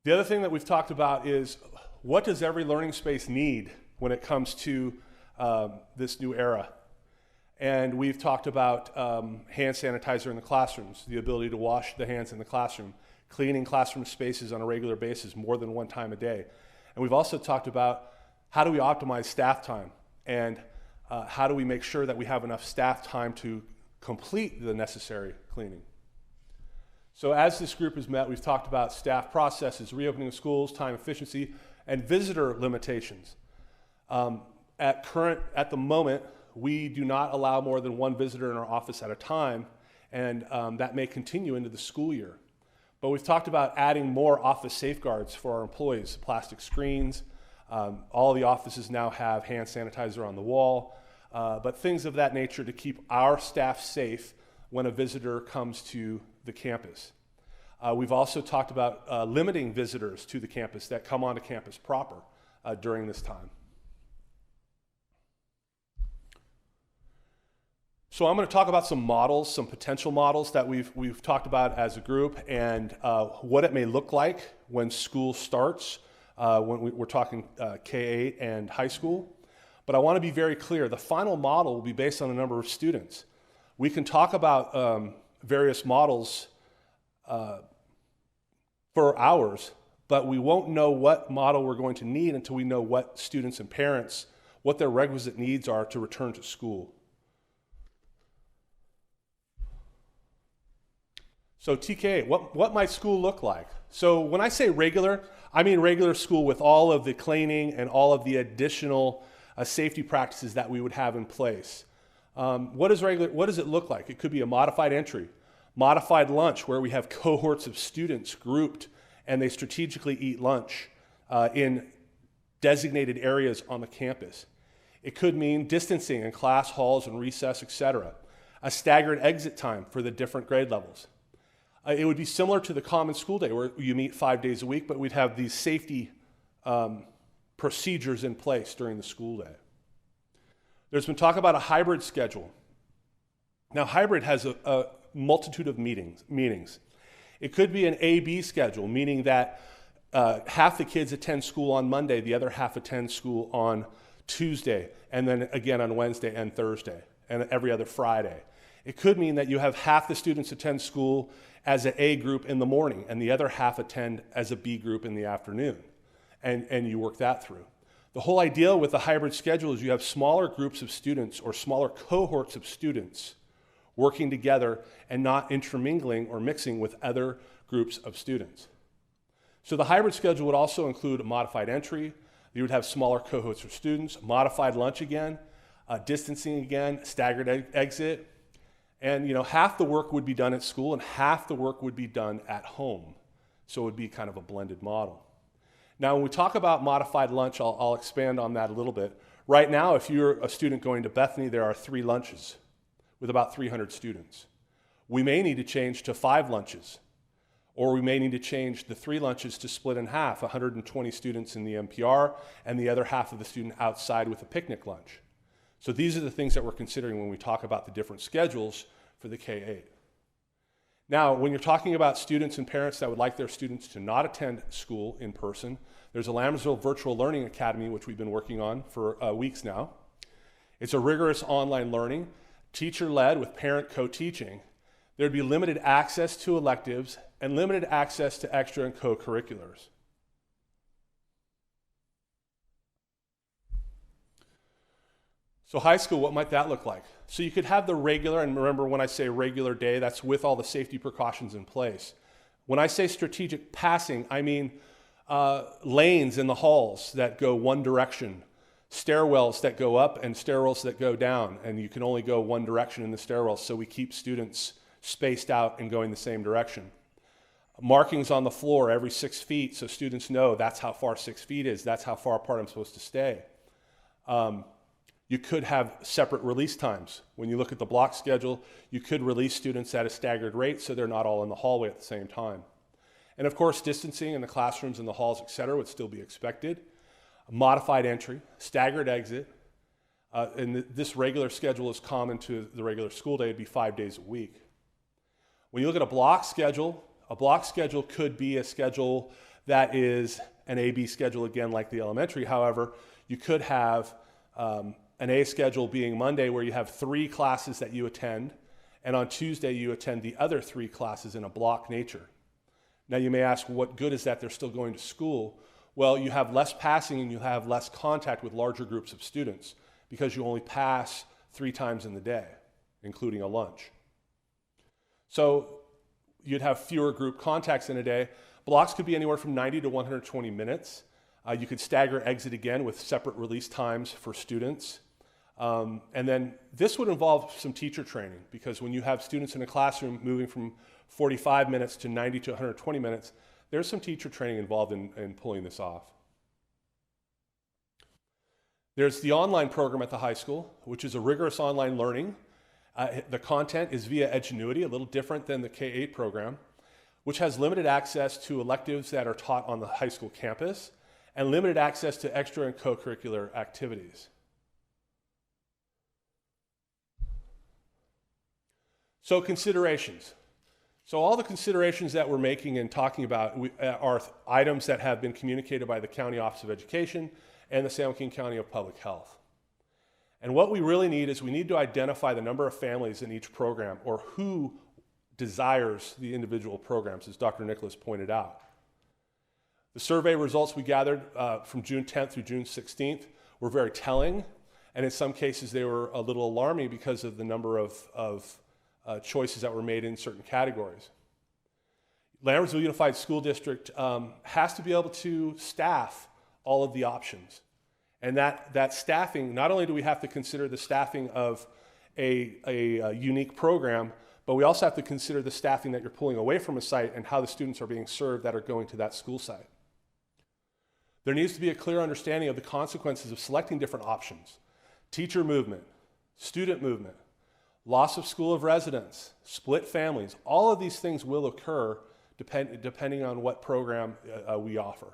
The other thing that we've talked about is, what does every learning space need when it comes to this new era? And we've talked about hand sanitizer in the classrooms, the ability to wash the hands in the classroom, cleaning classroom spaces on a regular basis more than one time a day. And we've also talked about how do we optimize staff time, and how do we make sure that we have enough staff time to complete the necessary cleaning. So as this group has met, we've talked about staff processes, reopening of schools, time efficiency, and visitor limitations. At the moment, we do not allow more than one visitor in our office at a time, and that may continue into the school year. But we've talked about adding more office safeguards for our employees, plastic screens. All the offices now have hand sanitizer on the wall, but things of that nature to keep our staff safe when a visitor comes to the campus. We've also talked about limiting visitors to the campus that come onto campus proper during this time. So I'm going to talk about some models, some potential models that we've talked about as a group, and what it may look like when school starts, when we're talking K-8 and high school. But I want to be very clear, the final model will be based on a number of students. We can talk about various models for hours, but we won't know what model we're going to need until we know what students and parents, what their requisite needs are to return to school. So TK, what might school look like? So when I say regular, I mean regular school with all of the cleaning and all of the additional safety practices that we would have in place. What does it look like? It could be a modified entry, modified lunch, where we have cohorts of students grouped and they strategically eat lunch in designated areas on the campus. It could mean distancing in class halls and recess, etc. A staggered exit time for the different grade levels. It would be similar to the common school day where you meet 5 days a week, but we'd have these safety procedures in place during the school day. There's been talk about a hybrid schedule. Now, hybrid has a multitude of meanings. It could be an A-B schedule, meaning that half the kids attend school on Monday, the other half attend school on Tuesday, and then again on Wednesday and Thursday, and every other Friday. It could mean that you have half the students attend school as an A group in the morning, and the other half attend as a B group in the afternoon, and you work that through. The whole idea with the hybrid schedule is you have smaller groups of students or smaller cohorts of students working together and not intermingling or mixing with other groups of students. So the hybrid schedule would also include a modified entry. You would have smaller cohorts of students, modified lunch again, distancing again, staggered exit. And half the work would be done at school and half the work would be done at home. So it would be kind of a blended model. Now, when we talk about modified lunch, I'll expand on that a little bit. Right now, if you're a student going to Bethany, there are 3 lunches with about 300 students. We may need to change to 5 lunches, or we may need to change the 3 lunches to split in half, 120 students in the MPR and the other half of the student outside with a picnic lunch. So these are the things that we're considering when we talk about the different schedules for the K-8. Now, when you're talking about students and parents that would like their students to not attend school in person, there's a Lammersville Virtual Learning Academy, which we've been working on for weeks now. It's a rigorous online learning, teacher-led with parent co-teaching. There'd be limited access to electives and limited access to extra and co-curriculars. So high school, what might that look like? So you could have the regular, and remember when I say regular day, that's with all the safety precautions in place. When I say strategic passing, I mean lanes in the halls that go one direction, stairwells that go up and stairwells that go down, and you can only go one direction in the stairwells, so we keep students spaced out and going the same direction. markings on the floor every 6 feet so students know that's how far 6 feet is, that's how far apart I'm supposed to stay. You could have separate release times. When you look at the block schedule, you could release students at a staggered rate so they're not all in the hallway at the same time. And of course, distancing in the classrooms and the halls, et cetera, would still be expected. Modified entry, staggered exit, and this regular schedule is common to the regular school day. It'd be 5 days a week. When you look at a block schedule could be a schedule that is an A-B schedule, again, like the elementary. However, you could have an A schedule being Monday where you have 3 classes that you attend, and on Tuesday you attend the other 3 classes in a block nature. Now you may ask, what good is that? They're still going to school. Well, you have less passing and you have less contact with larger groups of students because you only pass 3 times in the day, including a lunch. So you'd have fewer group contacts in a day. Blocks could be anywhere from 90 to 120 minutes. You could stagger exit again with separate release times for students. And then this would involve some teacher training, because when you have students in a classroom moving from 45 minutes to 90 to 120 minutes, there's some teacher training involved in pulling this off. There's the online program at the high school, which is a rigorous online learning. The content is via Edgenuity, a little different than the K-8 program, which has limited access to electives that are taught on the high school campus and limited access to extra and co-curricular activities. So considerations. So all the considerations that we're making and talking about are items that have been communicated by the County Office of Education and the San Joaquin County of Public Health. And what we really need is we need to identify the number of families in each program, or who desires the individual programs, as Dr. Nicholas pointed out. The survey results we gathered from June 10th through June 16th were very telling, and in some cases they were a little alarming because of the number of choices that were made in certain categories. Lammersville Unified School District has to be able to staff all of the options. And that staffing, not only do we have to consider the staffing of a unique program, but we also have to consider the staffing that you're pulling away from a site and how the students are being served that are going to that school site. There needs to be a clear understanding of the consequences of selecting different options. Teacher movement, student movement, loss of school of residence, split families, all of these things will occur depending on what program we offer.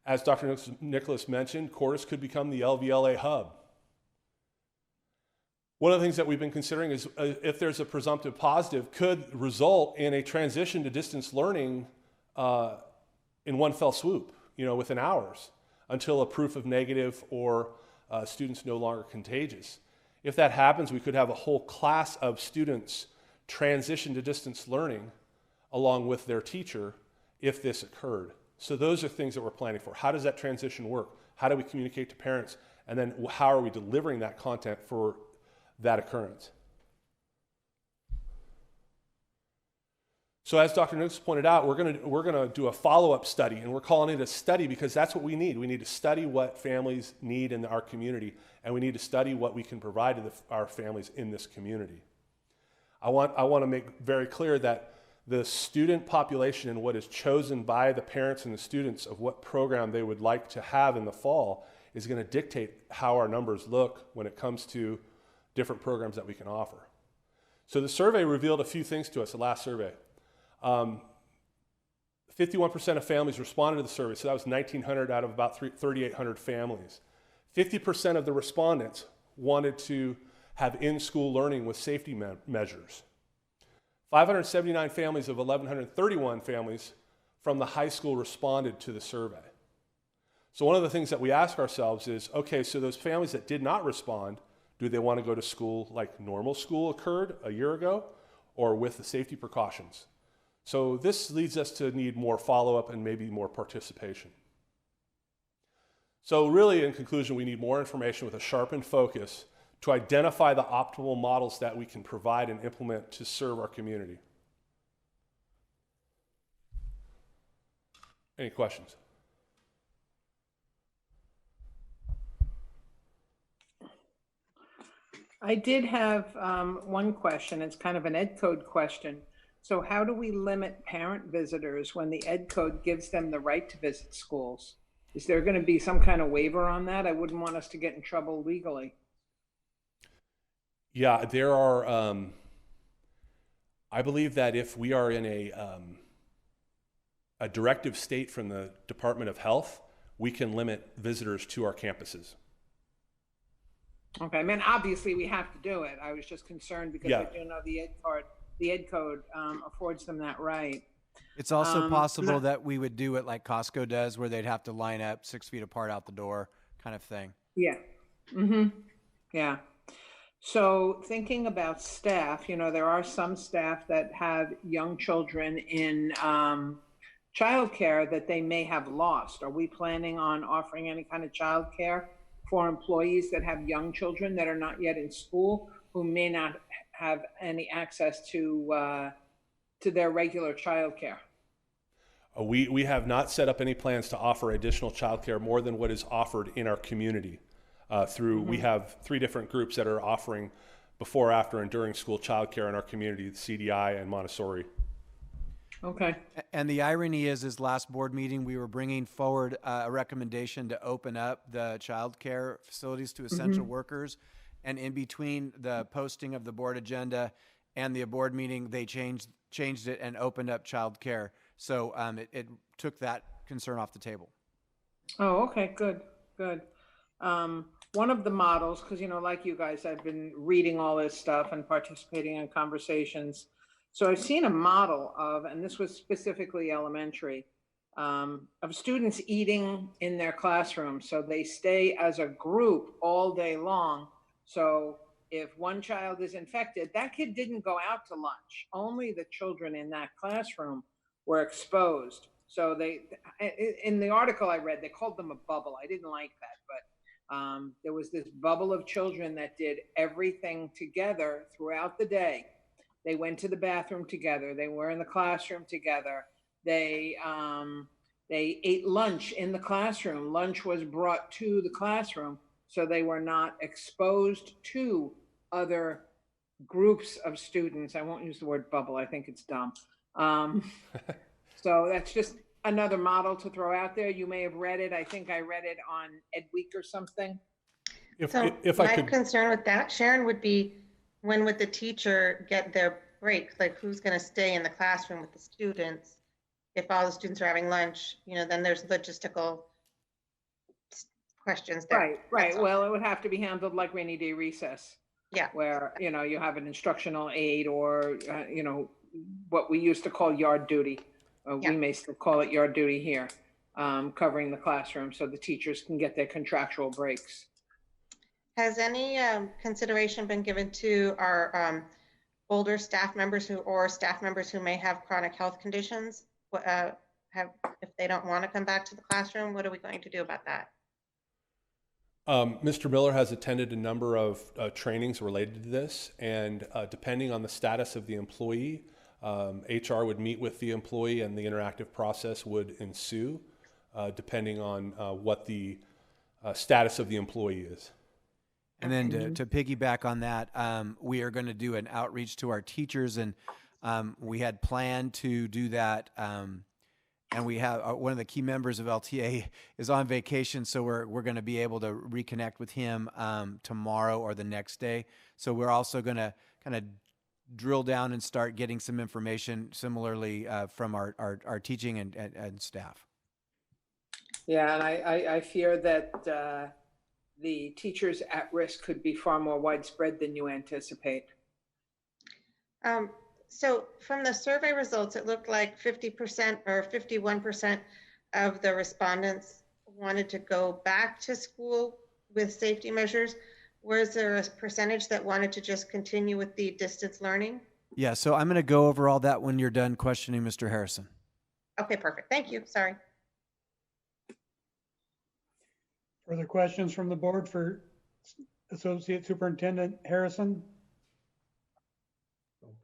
As Dr. Nicholas mentioned, Cordis could become the LVLA hub. One of the things that we've been considering is if there's a presumptive positive, could result in a transition to distance learning in one fell swoop, within hours, until a proof of negative or students no longer contagious. If that happens, we could have a whole class of students transition to distance learning along with their teacher if this occurred. So those are things that we're planning for. How does that transition work? How do we communicate to parents? And then how are we delivering that content for that occurrence? So as Dr. Nicholas pointed out, we're going to do a follow-up study, and we're calling it a study because that's what we need. We need to study what families need in our community, and we need to study what we can provide to our families in this community. I want to make very clear that the student population and what is chosen by the parents and the students of what program they would like to have in the fall is going to dictate how our numbers look when it comes to different programs that we can offer. So the survey revealed a few things to us, the last survey. 51% of families responded to the survey, so that was 1,900 out of about 3,800 families. 50% of the respondents wanted to have in-school learning with safety measures. 579 families of 1,131 families from the high school responded to the survey. So one of the things that we ask ourselves is, okay, so those families that did not respond, do they want to go to school like normal school occurred a year ago, or with the safety precautions? So this leads us to need more follow-up and maybe more participation. So really, in conclusion, we need more information with a sharpened focus to identify the optimal models that we can provide and implement to serve our community. Any questions? I did have one question. It's kind of an ed code question. So how do we limit parent visitors when the ed code gives them the right to visit schools? Is there going to be some kind of waiver on that? I wouldn't want us to get in trouble legally. Yeah, there are, I believe that if we are in a directive state from the Department of Health, we can limit visitors to our campuses. Okay, I mean, obviously we have to do it. I was just concerned because I do know the ed code affords them that right. It's also possible that we would do it like Costco does, where they'd have to line up 6 feet apart out the door, kind of thing. Yeah. Mm-hmm. Yeah. So thinking about staff, you know, there are some staff that have young children in childcare that they may have lost. Are we planning on offering any kind of childcare for employees that have young children that are not yet in school, who may not have any access to their regular childcare? We have not set up any plans to offer additional childcare more than what is offered in our community. We have 3 different groups that are offering before, after, and during school childcare in our community: the CDI and Montessori. Okay. And the irony is last board meeting, we were bringing forward a recommendation to open up the childcare facilities to essential workers. And in between the posting of the board agenda and the board meeting, they changed it and opened up childcare. So it took that concern off the table. Oh, okay, good. One of the models, because, you know, like you guys, I've been reading all this stuff and participating in conversations. So I've seen a model of, and this was specifically elementary, of students eating in their classroom. So they stay as a group all day long. So if one child is infected, that kid didn't go out to lunch. Only the children in that classroom were exposed. So in the article I read, they called them a bubble. I didn't like that, but there was this bubble of children that did everything together throughout the day. They went to the bathroom together. They were in the classroom together. They ate lunch in the classroom. Lunch was brought to the classroom, so they were not exposed to other groups of students. I won't use the word bubble. I think it's dumb. So that's just another model to throw out there. You may have read it. I think I read it on Ed Week or something. My concern with that, Sharon, would be, when would the teacher get their break? Like, who's going to stay in the classroom with the students if all the students are having lunch? You know, then there's logistical questions there. Right. Well, it would have to be handled like rainy day recess. Yeah. Where, you know, you have an instructional aide, or, you know, what we used to call yard duty. We may still call it yard duty here, covering the classroom so the teachers can get their contractual breaks. Has any consideration been given to our older staff members or staff members who may have chronic health conditions? If they don't want to come back to the classroom, what are we going to do about that? Mr. Miller has attended a number of trainings related to this, and depending on the status of the employee, HR would meet with the employee and the interactive process would ensue, depending on what the status of the employee is. And then to piggyback on that, we are going to do an outreach to our teachers, and we had planned to do that. And we have one of the key members of LTA is on vacation, so we're going to be able to reconnect with him tomorrow or the next day. So we're also going to kind of drill down and start getting some information similarly from our teaching and staff. Yeah, and I fear that the teachers at risk could be far more widespread than you anticipate. So from the survey results, it looked like 50% or 51% of the respondents wanted to go back to school with safety measures. Was there a percentage that wanted to just continue with the distance learning? Yeah, so I'm going to go over all that when you're done questioning Mr. Harrison. Okay, perfect. Thank you. Sorry. Further questions from the board for Associate Superintendent Harrison?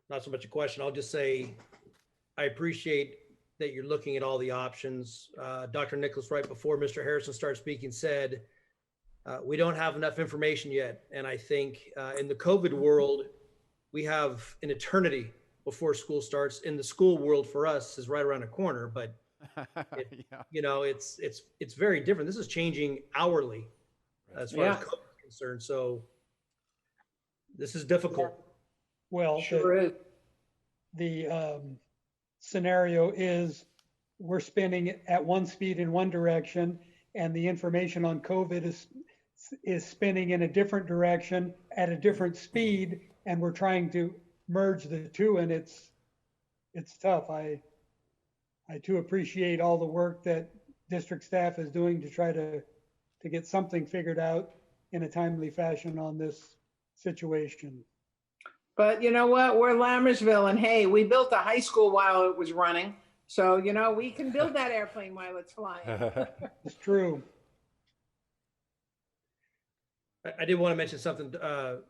Not so much a question. I'll just say I appreciate that you're looking at all the options. Dr. Nicholas, right before Mr. Harrison started speaking, said we don't have enough information yet. And I think in the COVID world, we have an eternity before school starts. In the school world for us is right around the corner, but Yeah. you know, it's very different. This is changing hourly as far as COVID is concerned. So this is difficult. Well, Sure is. the scenario is we're spinning at one speed in one direction, and the information on COVID is spinning in a different direction at a different speed, and we're trying to merge the two, and it's tough. I too appreciate all the work that district staff is doing to try to get something figured out in a timely fashion on this situation. But you know what? We're Lammersville, and hey, we built a high school while it was running. So, you know, we can build that airplane while it's flying. It's true. I did want to mention something, Mr.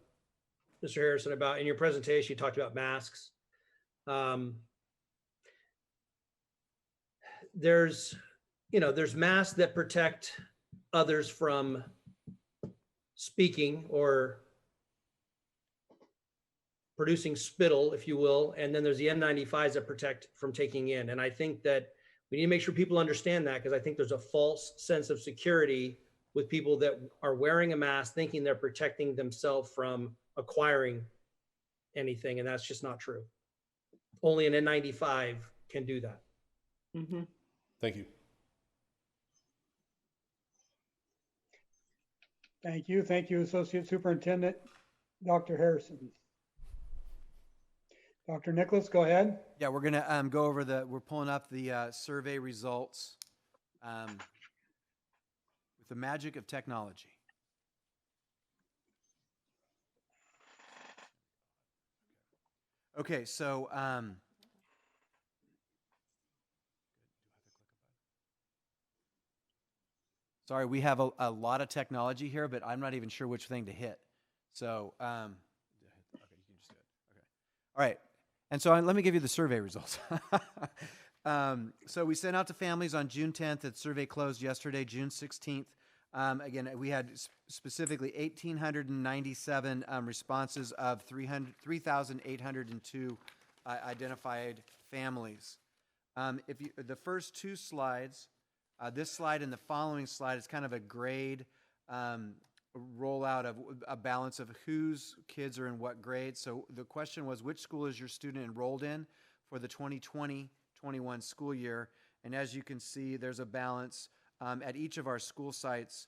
Harrison, about in your presentation, you talked about masks. There's masks that protect others from speaking or producing spittle, if you will. And then there's the N95s that protect from taking in. And I think that we need to make sure people understand that, because I think there's a false sense of security with people that are wearing a mask thinking they're protecting themselves from acquiring anything. And that's just not true. Only an N95 can do that. Mm-hmm. Thank you. Thank you. Thank you, Associate Superintendent Dr. Harrison. Dr. Nicholas, go ahead. Yeah, we're going to go over we're pulling up the survey results with the magic of technology. Okay, so sorry, we have a lot of technology here, but I'm not even sure which thing to hit. So, okay, you can just do it. Okay. All right. And so let me give you the survey results. So we sent out to families on June 10th. The survey closed yesterday, June 16th. Again, we had specifically 1,897 responses of 3,802 identified families. The first two slides, this slide and the following slide is kind of a grade rollout of a balance of whose kids are in what grades. So the question was, which school is your student enrolled in for the 2020-21 school year? And as you can see, there's a balance at each of our school sites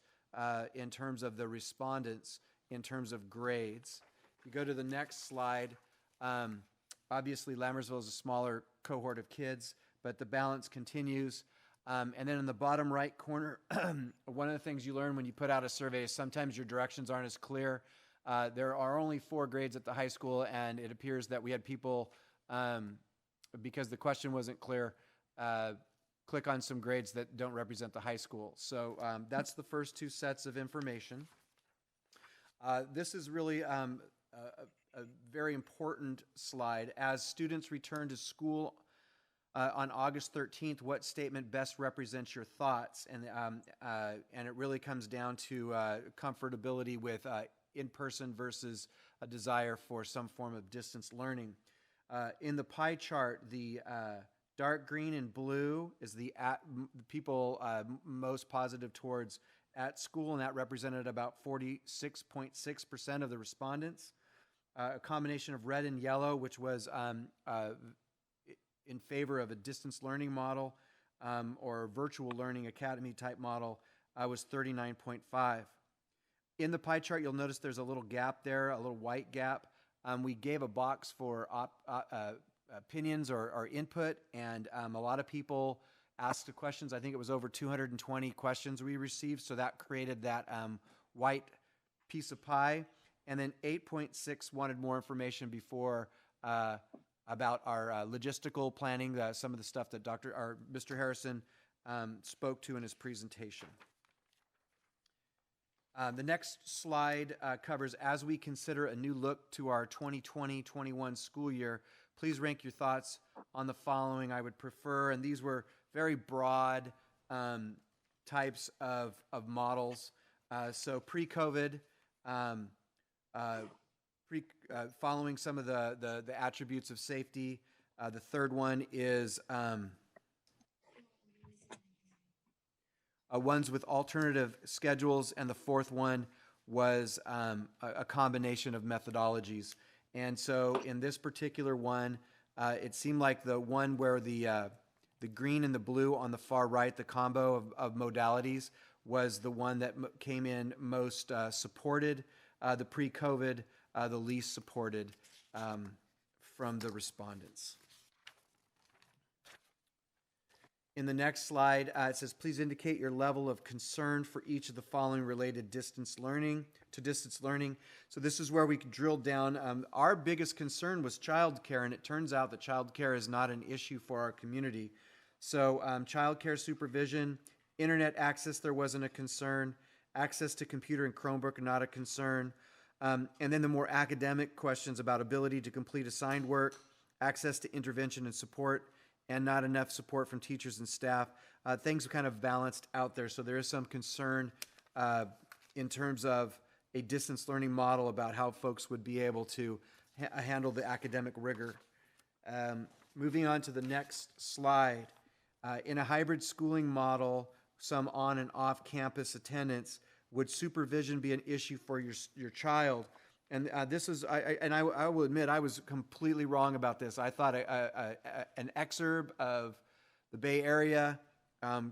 in terms of the respondents, in terms of grades. If you go to the next slide, obviously Lammersville is a smaller cohort of kids, but the balance continues. And then in the bottom right corner, one of the things you learn when you put out a survey is sometimes your directions aren't as clear. There are only 4 grades at the high school, and it appears that we had people, because the question wasn't clear, click on some grades that don't represent the high school. So that's the first 2 sets of information. This is really a very important slide. As students return to school on August 13th, what statement best represents your thoughts? And it really comes down to comfortability with in-person versus a desire for some form of distance learning. In the pie chart, the dark green and blue is the people most positive towards at school, and that represented about 46.6% of the respondents. A combination of red and yellow, which was in favor of a distance learning model or virtual learning academy type model, was 39.5. In the pie chart, you'll notice there's a little gap there, a little white gap. We gave a box for opinions or input, and a lot of people asked the questions. I think it was over 220 questions we received, so that created that white piece of pie. And then 8.6 wanted more information before about our logistical planning, some of the stuff that Mr. Harrison spoke to in his presentation. The next slide covers, as we consider a new look to our 2020-21 school year, please rank your thoughts on the following I would prefer. And these were very broad types of models. So pre-COVID, following some of the attributes of safety. The third one is ones with alternative schedules, and the fourth one was a combination of methodologies. And so in this particular one, it seemed like the one where the green and the blue on the far right, the combo of modalities, was the one that came in most supported the pre-COVID, the least supported from the respondents. In the next slide, it says, please indicate your level of concern for each of the following related distance learning. So this is where we can drill down. Our biggest concern was childcare, and it turns out that childcare is not an issue for our community. So childcare supervision, internet access, there wasn't a concern. Access to computer and Chromebook, not a concern. And then the more academic questions about ability to complete assigned work, access to intervention and support, and not enough support from teachers and staff. Things kind of balanced out there. So there is some concern in terms of a distance learning model about how folks would be able to handle the academic rigor. Moving on to the next slide. In a hybrid schooling model, some on and off campus attendance, would supervision be an issue for your child? And this is, I will admit, I was completely wrong about this. I thought an exurb of the Bay Area,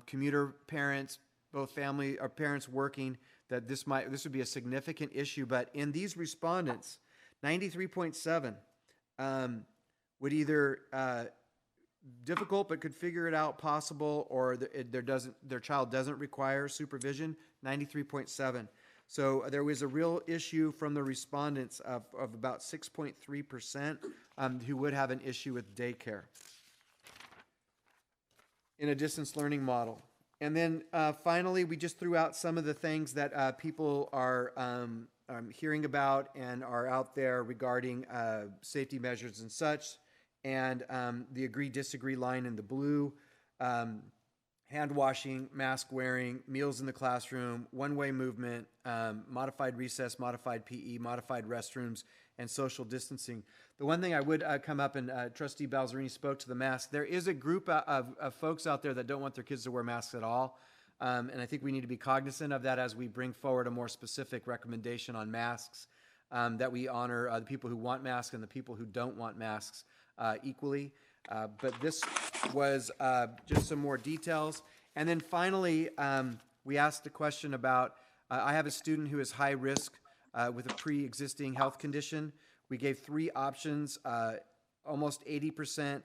commuter parents, both family or parents working, that this would be a significant issue. But in these respondents, 93.7 would either difficult but could figure it out, possible, or their child doesn't require supervision. 93.7. So there was a real issue from the respondents of about 6.3% who would have an issue with daycare in a distance learning model. And then finally, we just threw out some of the things that people are hearing about and are out there regarding safety measures and such. And the agree-disagree line in the blue, hand washing, mask wearing, meals in the classroom, one-way movement, modified recess, modified PE, modified restrooms, and social distancing. The one thing I would come up, and Trustee Balzerini spoke to the mask, there is a group of folks out there that don't want their kids to wear masks at all. And I think we need to be cognizant of that as we bring forward a more specific recommendation on masks, that we honor the people who want masks and the people who don't want masks equally. But this was just some more details. And then finally, we asked a question about, I have a student who is high risk with a pre-existing health condition. We gave 3 options. Almost 80%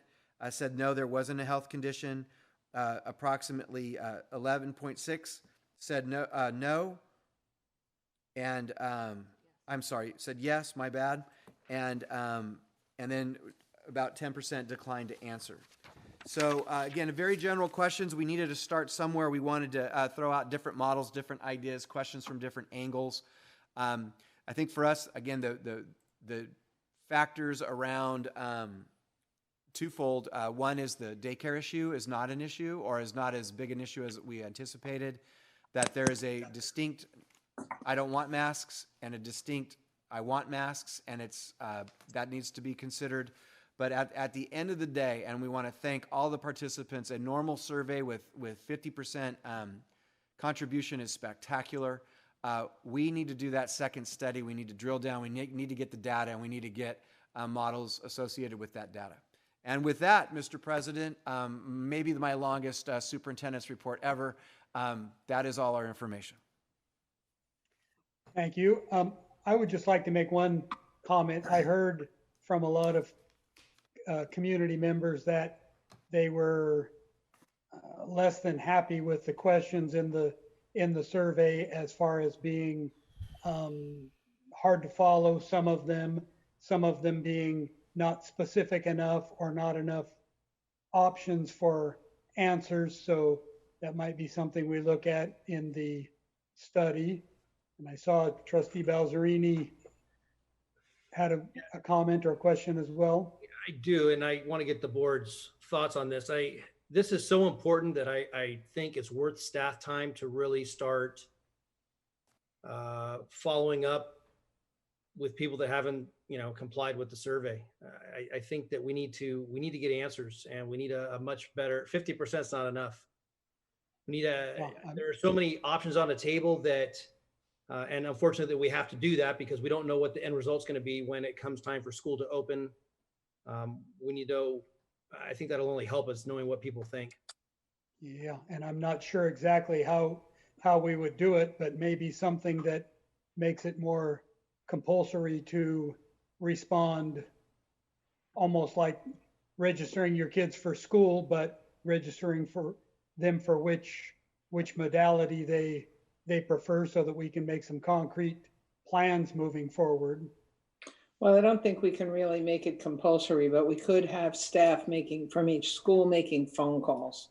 said no, there wasn't a health condition. Approximately 11.6 said no. And I'm sorry, said yes, my bad. And then about 10% declined to answer. So again, very general questions. We needed to start somewhere. We wanted to throw out different models, different ideas, questions from different angles. I think for us, again, the factors around twofold. One is the daycare issue is not an issue, or is not as big an issue as we anticipated. That there is a distinct I don't want masks and a distinct I want masks, and it's that needs to be considered. But at the end of the day, and we want to thank all the participants, a normal survey with 50% contribution is spectacular. We need to do that second study. We need to drill down. We need to get the data, and we need to get models associated with that data. And with that, Mr. President, maybe my longest superintendent's report ever. That is all our information. Thank you. I would just like to make one comment. I heard from a lot of community members that they were less than happy with the questions in the survey, as far as being hard to follow, some of them being not specific enough or not enough options for answers. So that might be something we look at in the study. And I saw Trustee Balzerini had a comment or a question as well. I do, and I want to get the board's thoughts on this. This is so important that I think it's worth staff time to really start following up with people that haven't, complied with the survey. I think that we need to get answers, and we need a much better, 50% is not enough. We need there are so many options on the table that, and unfortunately we have to do that because we don't know what the end result's going to be when it comes time for school to open. We need to, I think that'll only help us knowing what people think. Yeah, and I'm not sure exactly how we would do it, but maybe something that makes it more compulsory to respond, almost like registering your kids for school, but registering for them for which modality they prefer, so that we can make some concrete plans moving forward. Well, I don't think we can really make it compulsory, but we could have staff from each school making phone calls,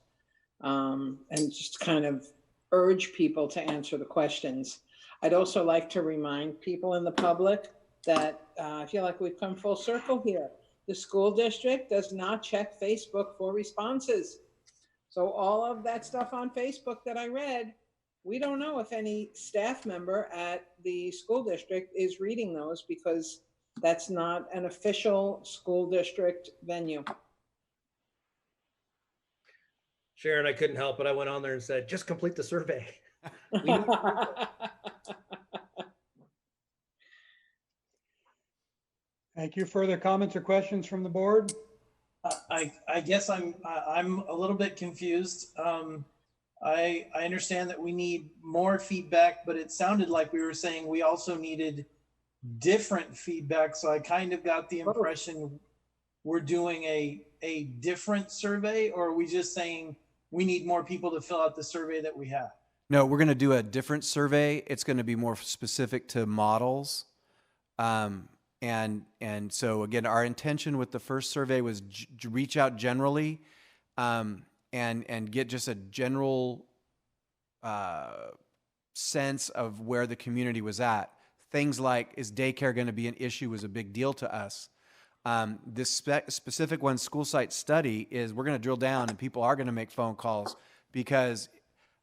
and just kind of urge people to answer the questions. I'd also like to remind people in the public that I feel like we've come full circle here. The school district does not check Facebook for responses. So all of that stuff on Facebook that I read, we don't know if any staff member at the school district is reading those, because that's not an official school district venue. Sharon, I couldn't help it. I went on there and said, just complete the survey. Thank you. Further comments or questions from the board? I guess I'm a little bit confused. I understand that we need more feedback, but it sounded like we were saying we also needed different feedback. So I kind of got the impression we're doing a different survey, or are we just saying we need more people to fill out the survey that we have? No, we're going to do a different survey. It's going to be more specific to models. And so again, our intention with the first survey was to reach out generally, and get just a general sense of where the community was at. Things like, is daycare going to be an issue, was a big deal to us. This specific one, school site study, is we're going to drill down, and people are going to make phone calls, because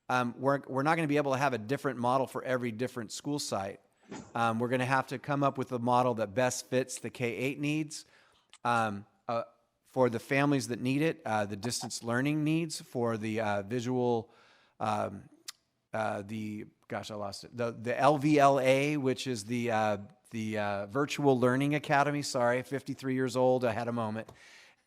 we're not going to be able to have a different model for every different school site. We're going to have to come up with a model that best fits the K-8 needs, for the families that need it, the distance learning needs, for the visual, gosh, I lost it. The LVLA, which is the Virtual Learning Academy. Sorry, 53 years old. I had a moment.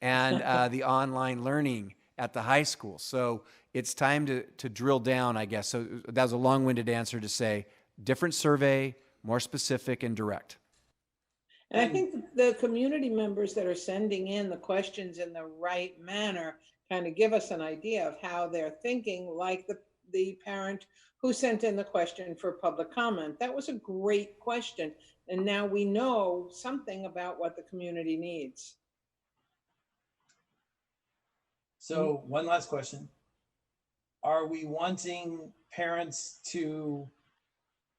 And the online learning at the high school. So it's time to drill down, I guess. So that was a long-winded answer to say different survey, more specific and direct. And I think the community members that are sending in the questions in the right manner kind of give us an idea of how they're thinking, like the parent who sent in the question for public comment. That was a great question. And now we know something about what the community needs. So one last question. Are we wanting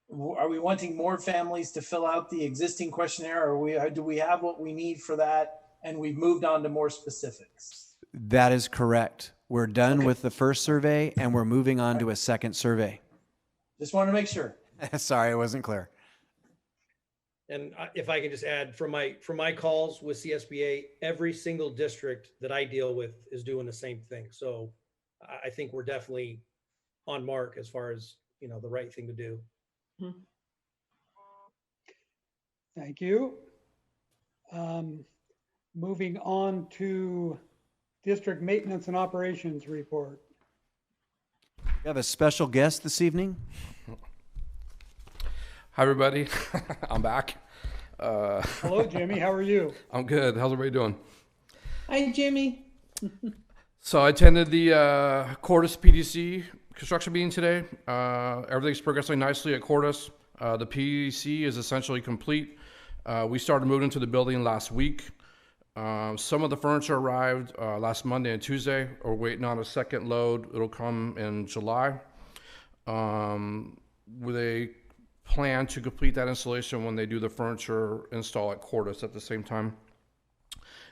more families to fill out the existing questionnaire, or do we have what we need for that and we've moved on to more specifics? That is correct. We're done with the first survey and we're moving on to a second survey. Just want to make sure. Sorry, I wasn't clear. And if I can just add, from my calls with CSBA, every single district that I deal with is doing the same thing. So I think we're definitely on mark as far as, the right thing to do. Thank you. Moving on to district maintenance and operations report. We have a special guest this evening. Hi, everybody. I'm back. Hello, Jimmy. How are you? I'm good. How's everybody doing? Hi, Jimmy. So I attended the Cordis PDC construction meeting today. Everything's progressing nicely at Cordis. The PDC is essentially complete. We started moving into the building last week. Some of the furniture arrived last Monday and Tuesday. We're waiting on a second load. It'll come in July. They plan to complete that installation when they do the furniture install at Cordis at the same time.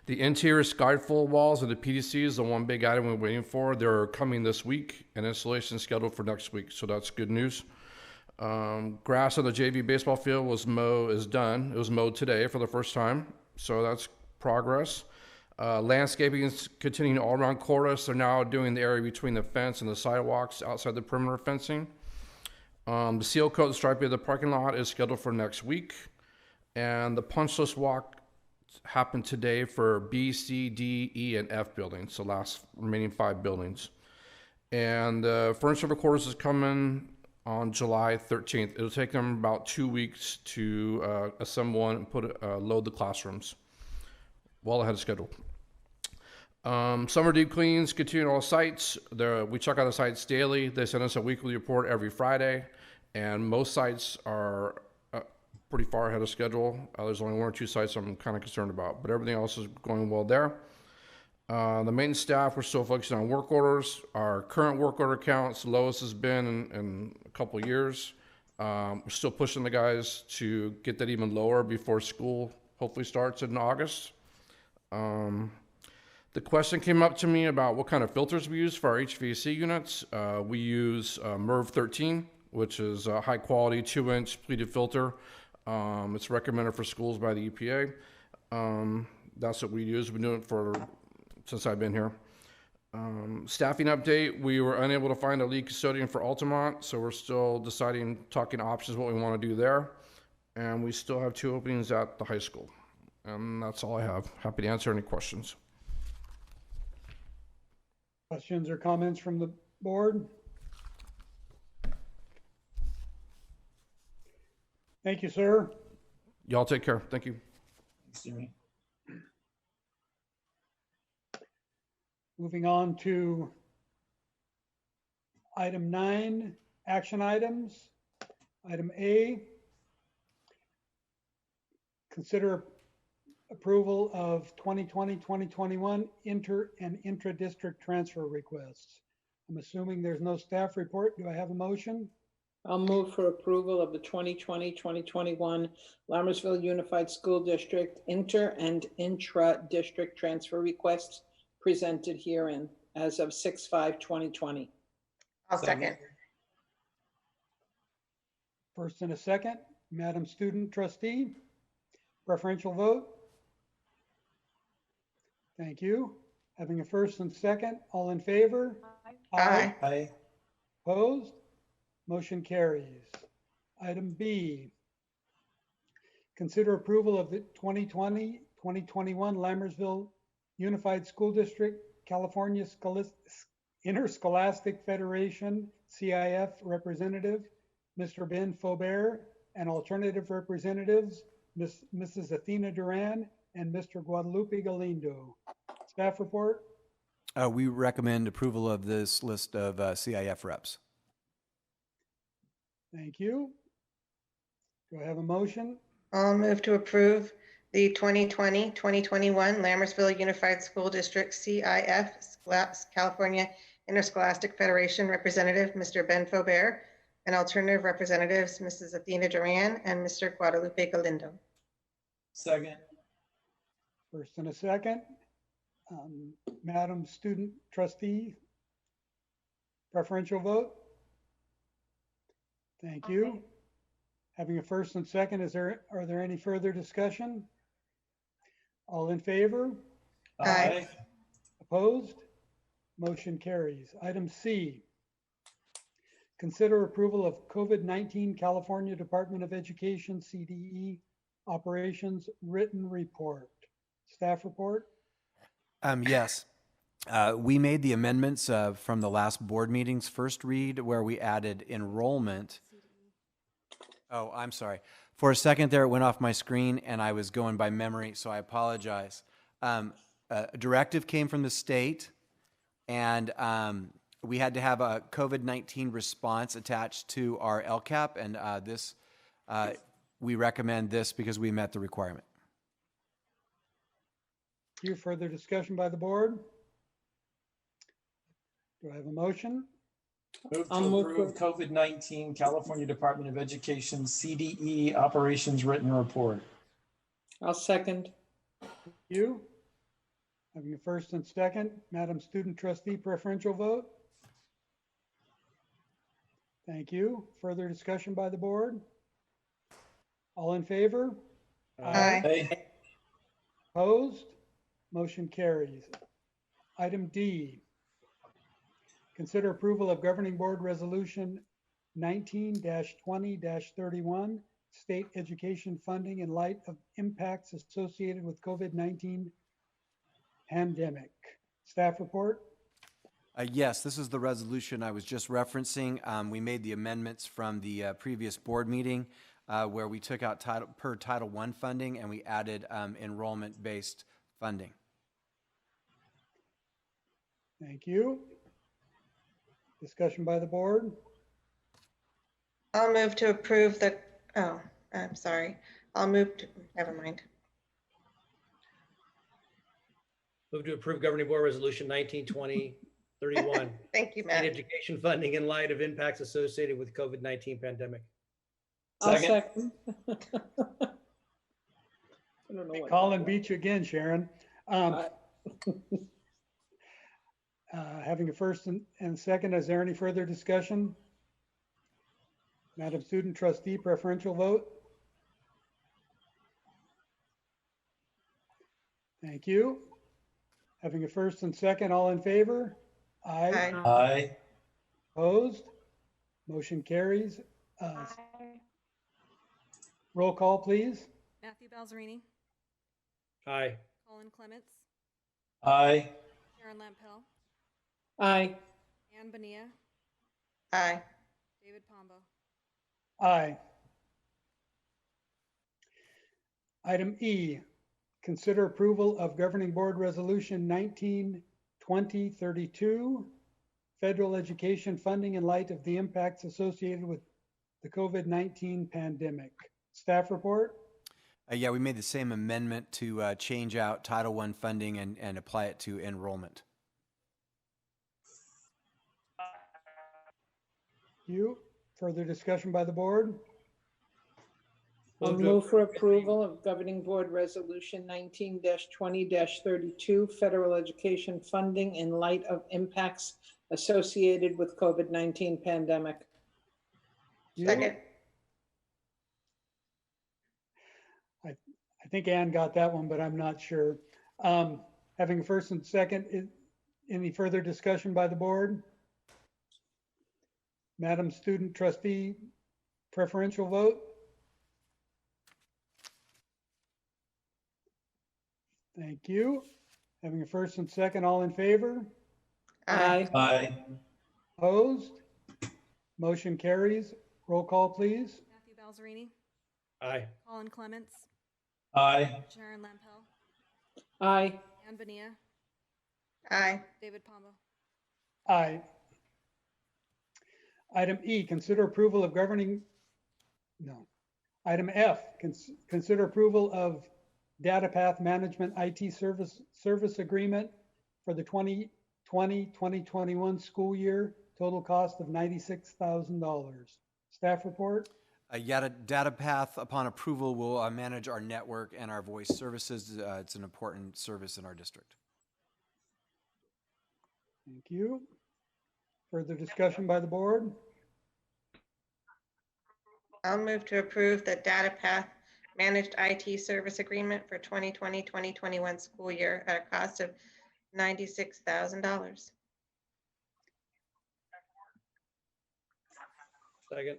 The interior skyfold walls of the PDC is the one big item we're waiting for. They're coming this week, and installation is scheduled for next week, so that's good news. Grass on the JV baseball field is done. It was mowed today for the first time, so that's progress. Landscaping is continuing all around Chorus. They're now doing the area between the fence and the sidewalks outside the perimeter fencing. The seal coat and striping of the parking lot is scheduled for next week. And the punch list walk happened today for B, C, D, E, and F buildings, the last remaining 5 buildings. And the furniture recorders is coming on July 13th. It'll take them about 2 weeks to assemble and load the classrooms. Well ahead of schedule. Summer deep cleans continue all sites. We check out the sites daily. They send us a weekly report every Friday, and most sites are pretty far ahead of schedule. There's only 1 or 2 sites I'm kind of concerned about, but everything else is going well there. The maintenance staff, we're still focusing on work orders. Our current work order count's the lowest has been in a couple of years. We're still pushing the guys to get that even lower before school hopefully starts in August. The question came up to me about what kind of filters we use for our HVAC units. We use MERV 13, which is a high quality 2-inch pleated filter. It's recommended for schools by the EPA. That's what we use. We've been doing it since I've been here. Staffing update, we were unable to find a lead custodian for Altamont, so we're still talking options, what we want to do there. And we still have 2 openings at the high school. And that's all I have. Happy to answer any questions. Questions or comments from the board? Thank you, sir. Y'all take care. Thank you. Thanks, Jimmy. Moving on to item 9, action items. Item A, consider approval of 2020-2021 inter and intra-district transfer requests. I'm assuming there's no staff report. Do I have a motion? I'll move for approval of the 2020-2021 Lammersville Unified School District inter and intra-district transfer requests presented herein as of 6/5/2020. I'll second. First and a second. Madam Student Trustee, preferential vote? Thank you. Having a first and second, all in favor? Aye. Aye. Opposed? Motion carries. Item B, consider approval of the 2020-2021 Lammersville Unified School District California Interscholastic Federation CIF representative, Mr. Ben Faubert, and alternative representatives, Mrs. Athena Duran and Mr. Guadalupe Galindo. Staff report? We recommend approval of this list of CIF reps. Thank you. Do I have a motion? I'll move to approve the 2020-2021 Lammersville Unified School District CIF California Interscholastic Federation representative, Mr. Ben Faubert, and alternative representatives, Mrs. Athena Duran and Mr. Guadalupe Galindo. Second. First and a second. Madam Student Trustee, preferential vote? Thank you. Having a first and second, are there any further discussion? All in favor? Aye. Opposed? Motion carries. Item C, consider approval of COVID-19 California Department of Education CDE operations written report. Staff report? Yes. We made the amendments from the last board meeting's first read where we added enrollment. Oh, I'm sorry. For a second there, it went off my screen and I was going by memory, so I apologize. A directive came from the state and we had to have a COVID-19 response attached to our LCAP, and we recommend this because we met the requirement. Any further discussion by the board? Do I have a motion? Move to approve COVID-19 California Department of Education CDE operations written report. I'll second. Thank you. Having a first and second, Madam Student Trustee, preferential vote? Thank you. Further discussion by the board? All in favor? Aye. Opposed? Motion carries. Item D, consider approval of Governing Board Resolution 19-20-31, state education funding in light of impacts associated with COVID-19 pandemic. Staff report? Yes, this is the resolution I was just referencing. We made the amendments from the previous board meeting where we took out Title I funding and we added enrollment-based funding. Thank you. Discussion by the board? I'll move to approve the, oh, I'm sorry. I'll move to, never mind. Move to approve Governing Board Resolution 19-20-31. Thank you, State Matt. education funding in light of impacts associated with COVID-19 pandemic. I'll Second. second. I don't know what. Colin beat you again, Sharon. Having a first and second, is there any further discussion? Madam Student Trustee, preferential vote? Thank you. Having a first and second, all in favor? Aye. Aye. Opposed? Motion carries. Roll call, please. Matthew Balzerini, Aye. Colin Clements, Aye. Sharon Lampel, Aye. Ann Benia, Aye. David Pombo. Aye. Item E, consider approval of Governing Board Resolution 19-20-32, federal education funding in light of the impacts associated with the COVID-19 pandemic. Staff report? Yeah, we made the same amendment to change out Title I funding and apply it to enrollment. You. Further discussion by the board? I'll move for approval of Governing Board Resolution 19-20-32, federal education funding in light of impacts associated with COVID-19 pandemic. You? Second. I think Ann got that one, but I'm not sure. Having first and second, any further discussion by the board? Madam Student Trustee, preferential vote? Thank you. Having a first and second, all in favor? Aye. Aye. Opposed? Motion carries. Roll call, please. Matthew Balzerini, Aye. Colin Clements, Aye. Sharon Lampel, Aye. Ann Benia, Aye. David Pombo. Aye. Item E, consider approval of governing, no. Item F, consider approval of Data Path Management IT service agreement for the 2020-2021 school year, total cost of $96,000. Staff report? Data Path, upon approval, will manage our network and our voice services. It's an important service in our district. Thank you. Further discussion by the board? I'll move to approve the Data Path Managed IT Service Agreement for 2020-2021 school year at a cost of $96,000. Second.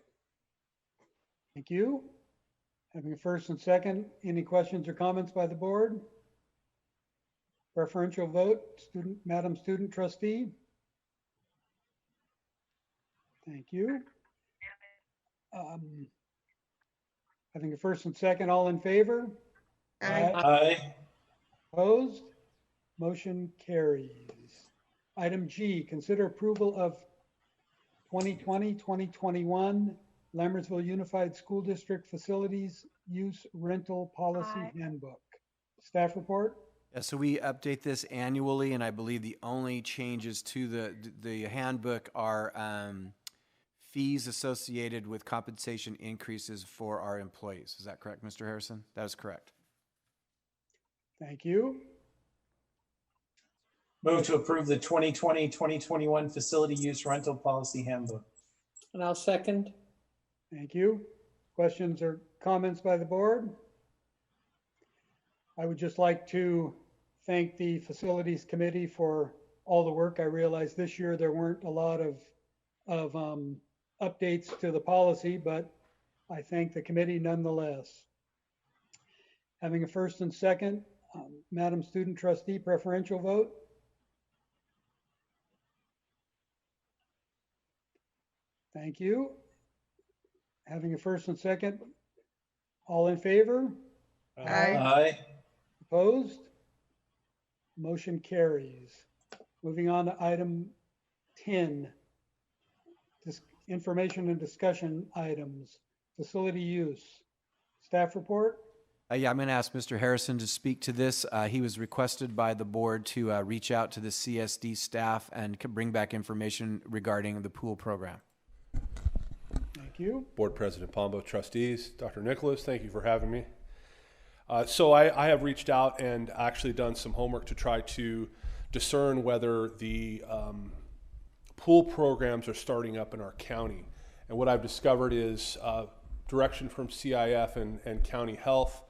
Thank you. Having a first and second, any questions or comments by the board? Preferential vote, Madam Student Trustee? Thank you. Having a first and second, all in favor? Aye. Aye. Opposed? Motion carries. Item G, consider approval of 2020-2021 Lammersville Unified School District Facilities Use Rental Policy Handbook. Staff report? Yeah, so we update this annually, and I believe the only changes to the handbook are fees associated with compensation increases for our employees. Is that correct, Mr. Harrison? That is correct. Thank you. Move to approve the 2020-2021 Facility Use Rental Policy Handbook. And I'll second. Thank you. Questions or comments by the board? I would just like to thank the Facilities Committee for all the work. I realize this year there weren't a lot of updates to the policy, but I thank the committee nonetheless. Having a first and second, Madam Student Trustee, preferential vote. Thank you. Having a first and second, all in favor? Aye. Opposed? Motion carries. Moving on to item 10, information and discussion items, facility use. Staff report? Yeah, I'm going to ask Mr. Harrison to speak to this. He was requested by the board to reach out to the CSD staff and bring back information regarding the pool program. Thank you. Board President Pombo, trustees, Dr. Nicholas, thank you for having me. So I have reached out and actually done some homework to try to discern whether the pool programs are starting up in our county. And what I've discovered is direction from CIF and county health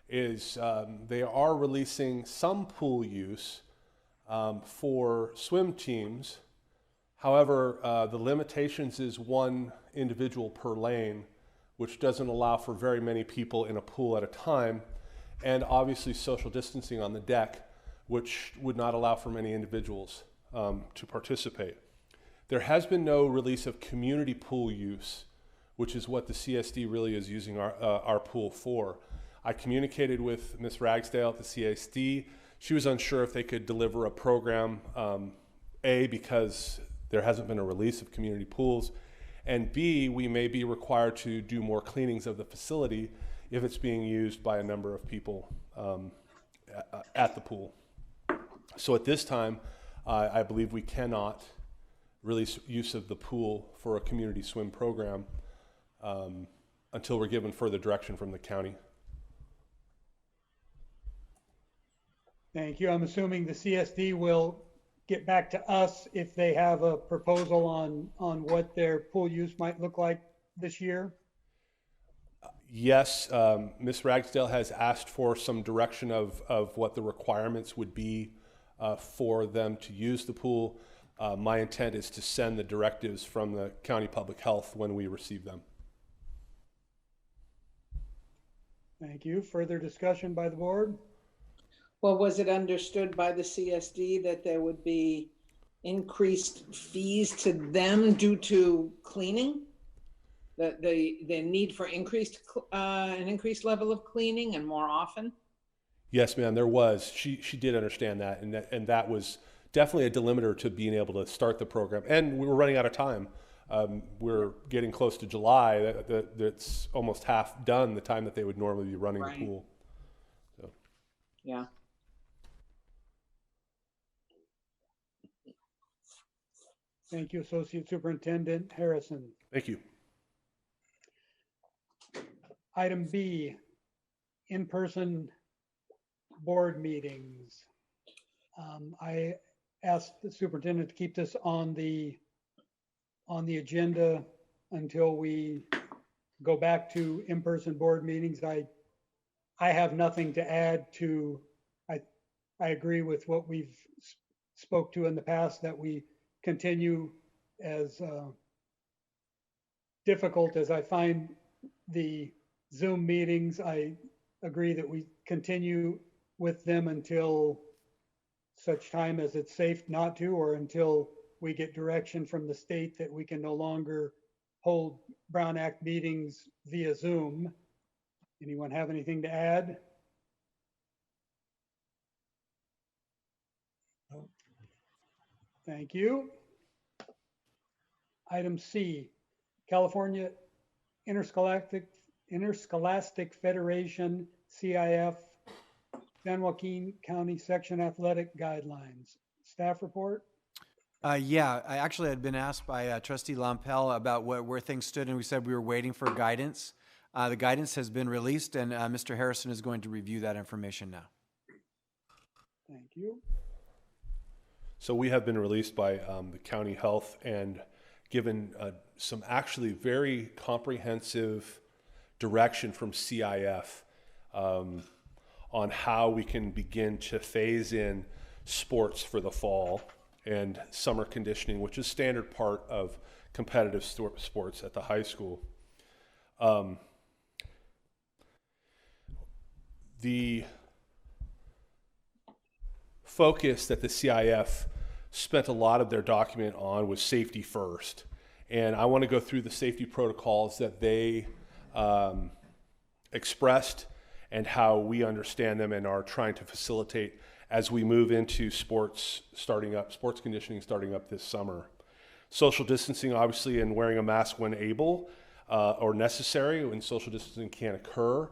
is they are releasing some pool use for swim teams. However, the limitations is one individual per lane, which doesn't allow for very many people in a pool at a time, and obviously social distancing on the deck, which would not allow for many individuals to participate. There has been no release of community pool use, which is what the CSD really is using our pool for. I communicated with Ms. Ragsdale at the CSD. She was unsure if they could deliver a program, A, because there hasn't been a release of community pools, and B, we may be required to do more cleanings of the facility if it's being used by a number of people at the pool. So at this time, I believe we cannot release use of the pool for a community swim program until we're given further direction from the county. Thank you. I'm assuming the CSD will get back to us if they have a proposal on what their pool use might look like this year. Yes, Ms. Ragsdale has asked for some direction of what the requirements would be for them to use the pool. My intent is to send the directives from the County Public Health when we receive them. Thank you. Further discussion by the board? Well, was it understood by the CSD that there would be increased fees to them due to cleaning? That the need for an increased level of cleaning and more often? Yes, ma'am, there was. She did understand that, and that was definitely a delimiter to being able to start the program. And we were running out of time. We're getting close to July. That's almost half done the time that they would normally be running the pool. So. Yeah. Thank you, Associate Superintendent Harrison. Thank you. Item B, in-person board meetings. I asked the superintendent to keep this on the agenda until we go back to in-person board meetings. I have nothing to add to. I agree with what we've spoke to in the past, that we continue, as difficult as I find the Zoom meetings. I agree that we continue with them until such time as it's safe not to, or until we get direction from the state that we can no longer hold Brown Act meetings via Zoom. Anyone have anything to add? No. Thank you. Item C, California Interscholastic Federation, CIF, San Joaquin County Section Athletic Guidelines. Staff report? Yeah, I actually had been asked by Trustee Lampel about where things stood, and we said we were waiting for guidance. The guidance has been released, and Mr. Harrison is going to review that information now. Thank you. So we have been released by the county health and given some actually very comprehensive direction from CIF on how we can begin to phase in sports for the fall and summer conditioning, which is standard part of competitive sports at the high school. The focus that the CIF spent a lot of their document on was safety first. And I want to go through the safety protocols that they expressed and how we understand them and are trying to facilitate as we move into sports conditioning starting up this summer. Social distancing, obviously, and wearing a mask when able or necessary when social distancing can occur.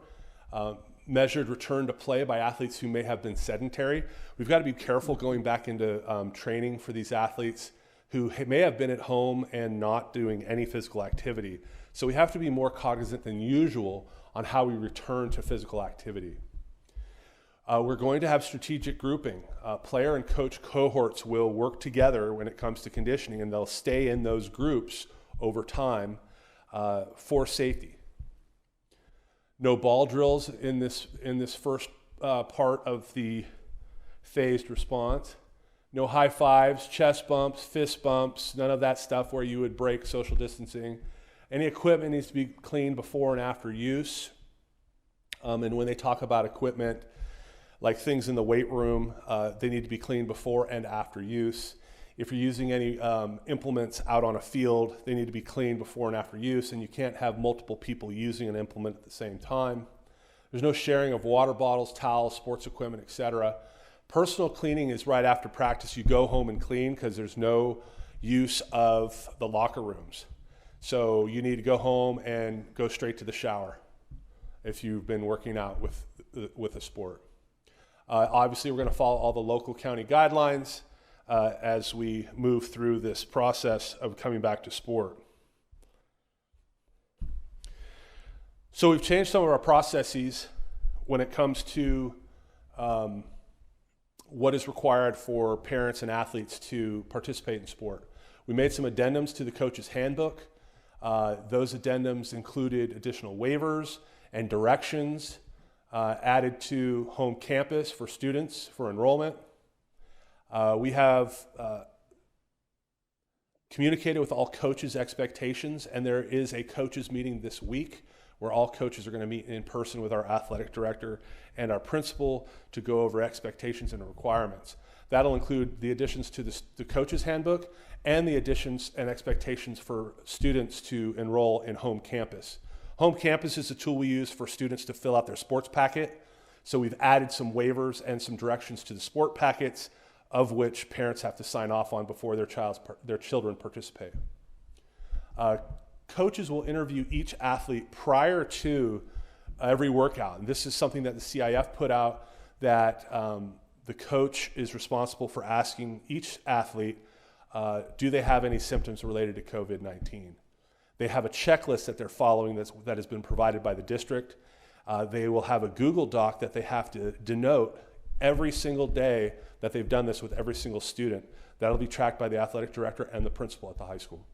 Measured return to play by athletes who may have been sedentary. We've got to be careful going back into training for these athletes who may have been at home and not doing any physical activity. So we have to be more cognizant than usual on how we return to physical activity. We're going to have strategic grouping. Player and coach cohorts will work together when it comes to conditioning, and they'll stay in those groups over time for safety. No ball drills in this first part of the phased response. No high fives, chest bumps, fist bumps, none of that stuff where you would break social distancing. Any equipment needs to be cleaned before and after use. And when they talk about equipment, like things in the weight room, they need to be cleaned before and after use. If you're using any implements out on a field, they need to be cleaned before and after use, and you can't have multiple people using an implement at the same time. There's no sharing of water bottles, towels, sports equipment, etc. Personal cleaning is right after practice. You go home and clean because there's no use of the locker rooms. So you need to go home and go straight to the shower if you've been working out with a sport. Obviously, we're going to follow all the local county guidelines as we move through this process of coming back to sport. So we've changed some of our processes when it comes to what is required for parents and athletes to participate in sport. We made some addendums to the coach's handbook. Those addendums included additional waivers and directions added to home campus for students for enrollment. We have communicated with all coaches' expectations, and there is a coaches meeting this week where all coaches are going to meet in person with our athletic director and our principal to go over expectations and requirements. That'll include the additions to the coaches' handbook and the additions and expectations for students to enroll in home campus. Home campus is a tool we use for students to fill out their sports packet. So we've added some waivers and some directions to the sport packets, of which parents have to sign off on before their children participate. Coaches will interview each athlete prior to every workout. And this is something that the CIF put out, that the coach is responsible for asking each athlete, do they have any symptoms related to COVID-19? They have a checklist that they're following that has been provided by the district. They will have a Google Doc that they have to denote every single day that they've done this with every single student. That'll be tracked by the athletic director and the principal at the high school.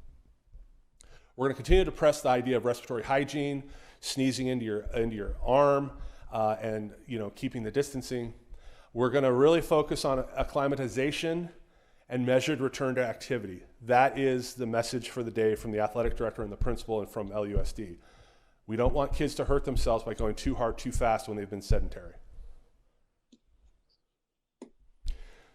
We're going to continue to press the idea of respiratory hygiene, sneezing into your arm, and keeping the distancing. We're going to really focus on acclimatization and measured return to activity. That is the message for the day from the athletic director and the principal and from LUSD. We don't want kids to hurt themselves by going too hard, too fast when they've been sedentary.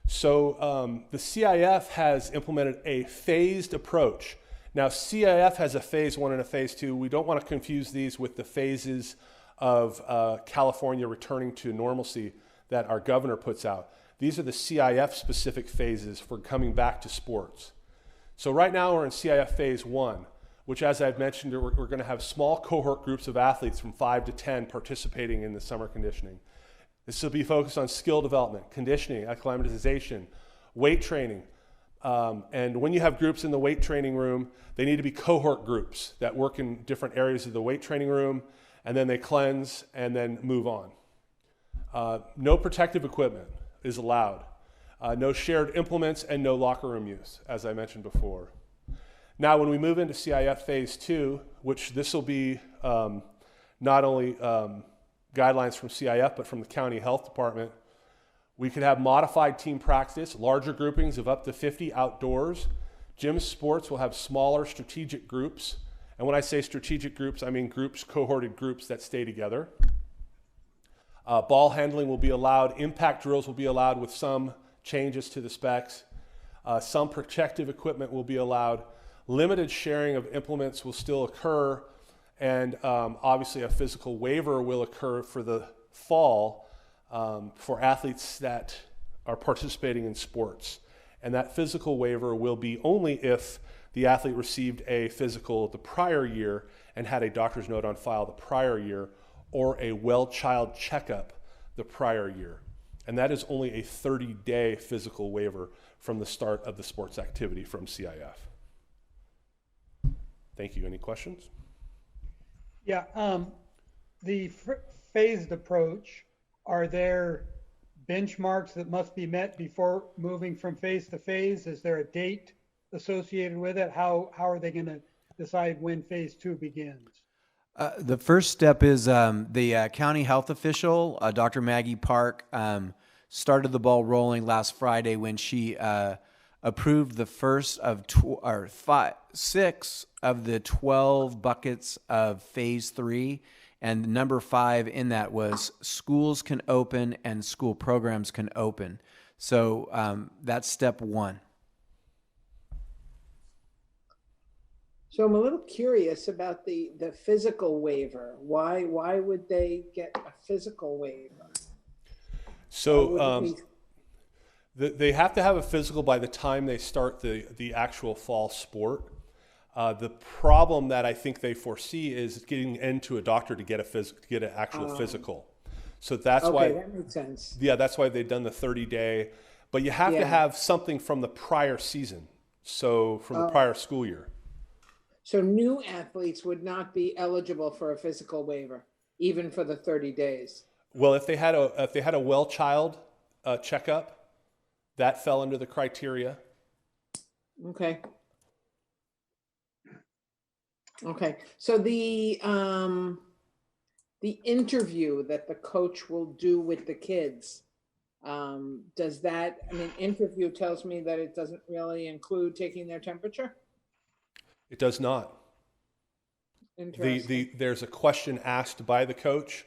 So the CIF has implemented a phased approach. Now, CIF has a phase 1 and a phase 2. We don't want to confuse these with the phases of California returning to normalcy that our governor puts out. These are the CIF specific phases for coming back to sports. So right now we're in CIF phase 1, which, as I've mentioned, we're going to have small cohort groups of athletes from 5 to 10 participating in the summer conditioning. This will be focused on skill development, conditioning, acclimatization, weight training. And when you have groups in the weight training room, they need to be cohort groups that work in different areas of the weight training room, and then they cleanse and then move on. No protective equipment is allowed. No shared implements and no locker room use, as I mentioned before. Now, when we move into CIF Phase 2, which this will be not only guidelines from CIF, but from the county health department, we could have modified team practice, larger groupings of up to 50 outdoors. Gym sports will have smaller strategic groups. And when I say strategic groups, I mean groups, cohorted groups that stay together. Ball handling will be allowed. Impact drills will be allowed with some changes to the specs. Some protective equipment will be allowed. Limited sharing of implements will still occur. And obviously a physical waiver will occur for the fall for athletes that are participating in sports. And that physical waiver will be only if the athlete received a physical the prior year and had a doctor's note on file the prior year, or a well child checkup the prior year. And that is only a 30-day physical waiver from the start of the sports activity from CIF. Thank you. Any questions? Yeah, the phased approach, are there benchmarks that must be met before moving from phase to phase? Is there a date associated with it? How are they going to decide when phase 2 begins? The first step is the county health official, Dr. Maggie Park, started the ball rolling last Friday when she approved the first of 6 of the 12 buckets of phase 3. And number 5 in that was schools can open and school programs can open. So that's step 1. So I'm a little curious about the physical waiver. Why would they get a physical waiver? So they have to have a physical by the time they start the actual fall sport. The problem that I think they foresee is getting into a doctor to get an actual physical. So that's why. Okay, that makes sense. Yeah, that's why they've done the 30-day. But you have to have something from the prior season, so from the prior school year. So new athletes would not be eligible for a physical waiver, even for the 30 days. Well, if they had a well child checkup, that fell under the criteria. Okay. Okay. So the interview that the coach will do with the kids, does that? I mean, interview tells me that it doesn't really include taking their temperature. It does not. There's a question asked by the coach.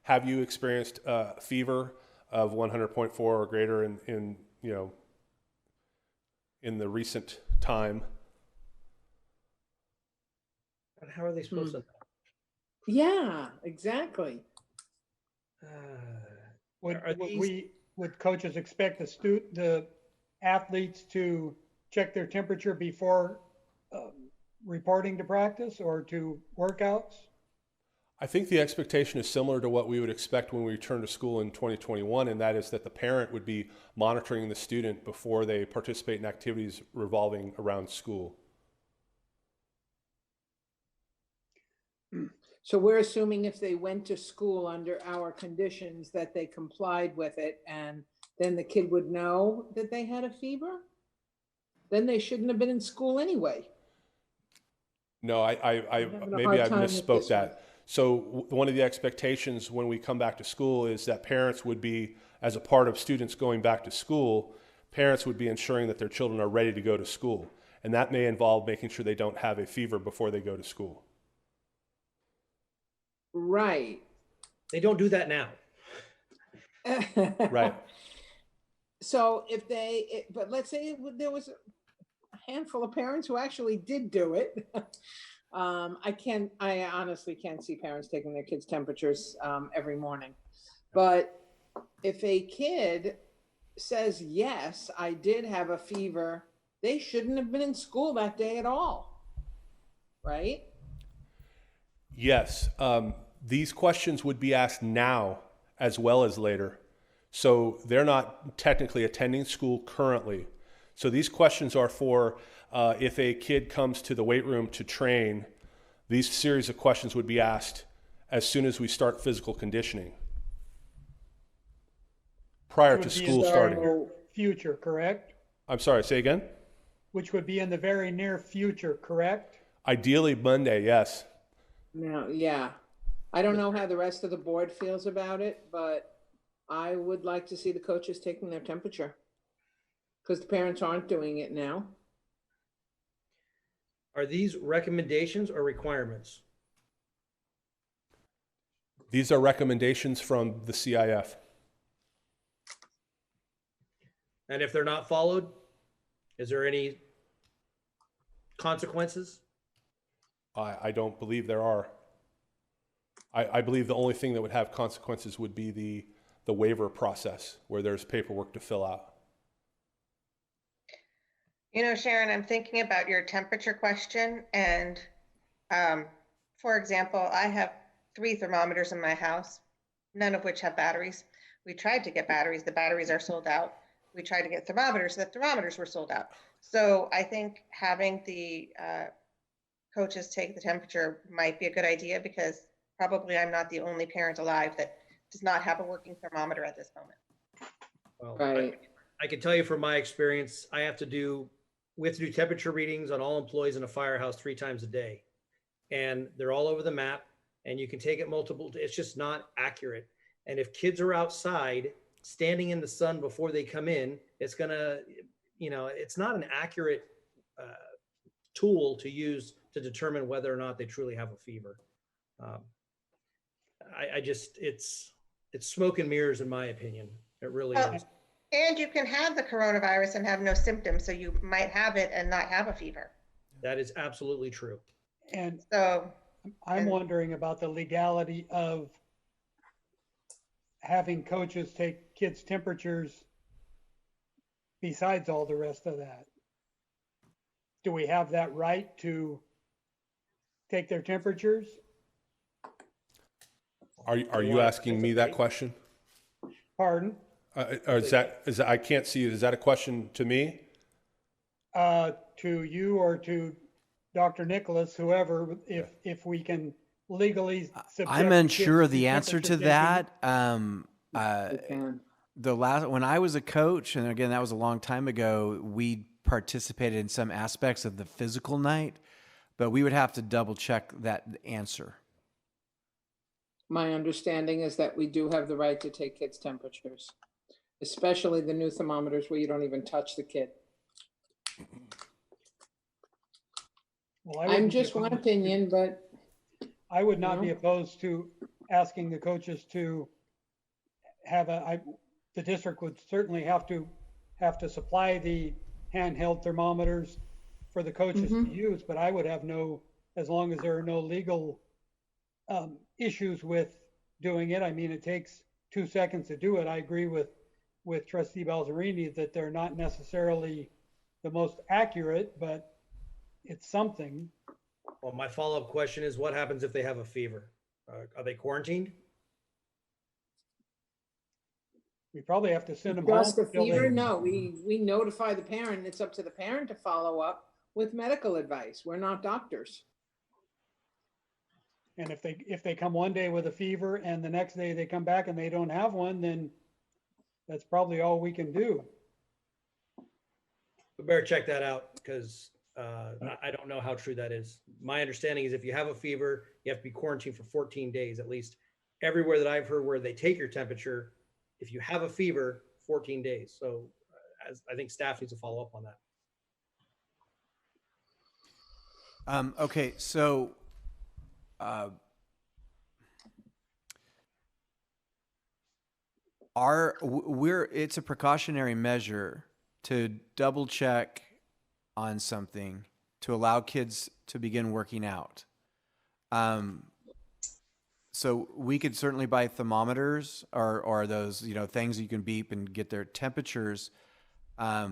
Have you experienced fever of 100.4 or greater in the recent time? And how are they supposed to? Yeah, exactly. Would coaches expect the athletes to check their temperature before reporting to practice or to workouts? I think the expectation is similar to what we would expect when we return to school in 2021, and that is that the parent would be monitoring the student before they participate in activities revolving around school. So we're assuming if they went to school under our conditions that they complied with it, and then the kid would know that they had a fever? Then they shouldn't have been in school anyway. No, I maybe I misspoke that. So one of the expectations when we come back to school is that parents would be, as a part of students going back to school, parents would be ensuring that their children are ready to go to school. And that may involve making sure they don't have a fever before they go to school. Right. They don't do that now. Right. So but let's say there was a handful of parents who actually did do it. I honestly can't see parents taking their kids' temperatures every morning. But if a kid says, yes, I did have a fever, they shouldn't have been in school that day at all. Right? Yes. These questions would be asked now as well as later. So they're not technically attending school currently. So these questions are for if a kid comes to the weight room to train, these series of questions would be asked as soon as we start physical conditioning, prior to school starting. Future, correct? I'm sorry, say again? which would be in the very near future, correct? Ideally Monday, yes. Now, yeah, I don't know how the rest of the board feels about it, but I would like to see the coaches taking their temperature. Because the parents aren't doing it now. Are these recommendations or requirements? These are recommendations from the CIF. And if they're not followed, is there any consequences? I don't believe there are. I believe the only thing that would have consequences would be the waiver process, where there's paperwork to fill out. You know, Sharon, I'm thinking about your temperature question. And for example, I have 3 thermometers in my house, none of which have batteries. We tried to get batteries. The batteries are sold out. We tried to get thermometers. The thermometers were sold out. So I think having the coaches take the temperature might be a good idea, because probably I'm not the only parent alive that does not have a working thermometer at this moment. Well, Right. I can tell you from my experience, we have to do temperature readings on all employees in a firehouse 3 times a day. And they're all over the map, and you can take it multiple, it's just not accurate. And if kids are outside standing in the sun before they come in, it's gonna, it's not an accurate tool to use to determine whether or not they truly have a fever. It's smoke and mirrors in my opinion. It really is. And you can have the coronavirus and have no symptoms, so you might have it and not have a fever. That is absolutely true. And So I'm wondering about the legality of having coaches take kids' temperatures besides all the rest of that. Do we have that right to take their temperatures? Are you asking me that question? Pardon? Or is that, I can't see it. Is that a question to me? To you or to Dr. Nicholas, whoever, if we can legally subject I'm the unsure kids of the answer to temperature that. can. When I was a coach, and again, that was a long time ago, we participated in some aspects of the physical night, but we would have to double check that answer. My understanding is that we do have the right to take kids' temperatures, especially the new thermometers where you don't even touch the kid. Well, I I'm wouldn't be just one opposed opinion, but I would not be No. opposed to asking the coaches to have the district would certainly have to supply the handheld thermometers for the coaches to use, but I would have as long as there are no legal issues with doing it. I mean, it takes 2 seconds to do it. I agree with Trustee Balzerini that they're not necessarily the most accurate, but it's something. Well, my follow-up question is, what happens if they have a fever? Are they quarantined? We probably have to send them home. just a until fever, they- no, we notify the parent. It's up to the parent to follow up with medical advice. We're not doctors. And if they come one day with a fever and the next day they come back and they don't have one, then that's probably all we can do. We better check that out, because I don't know how true that is. My understanding is if you have a fever, you have to be quarantined for 14 days at least. Everywhere that I've heard where they take your temperature, if you have a fever, 14 days. So I think staff needs to follow up on that. Okay, so it's a precautionary measure to double check on something to allow kids to begin working out. So we could certainly buy thermometers or those, things you can beep and get their temperatures. I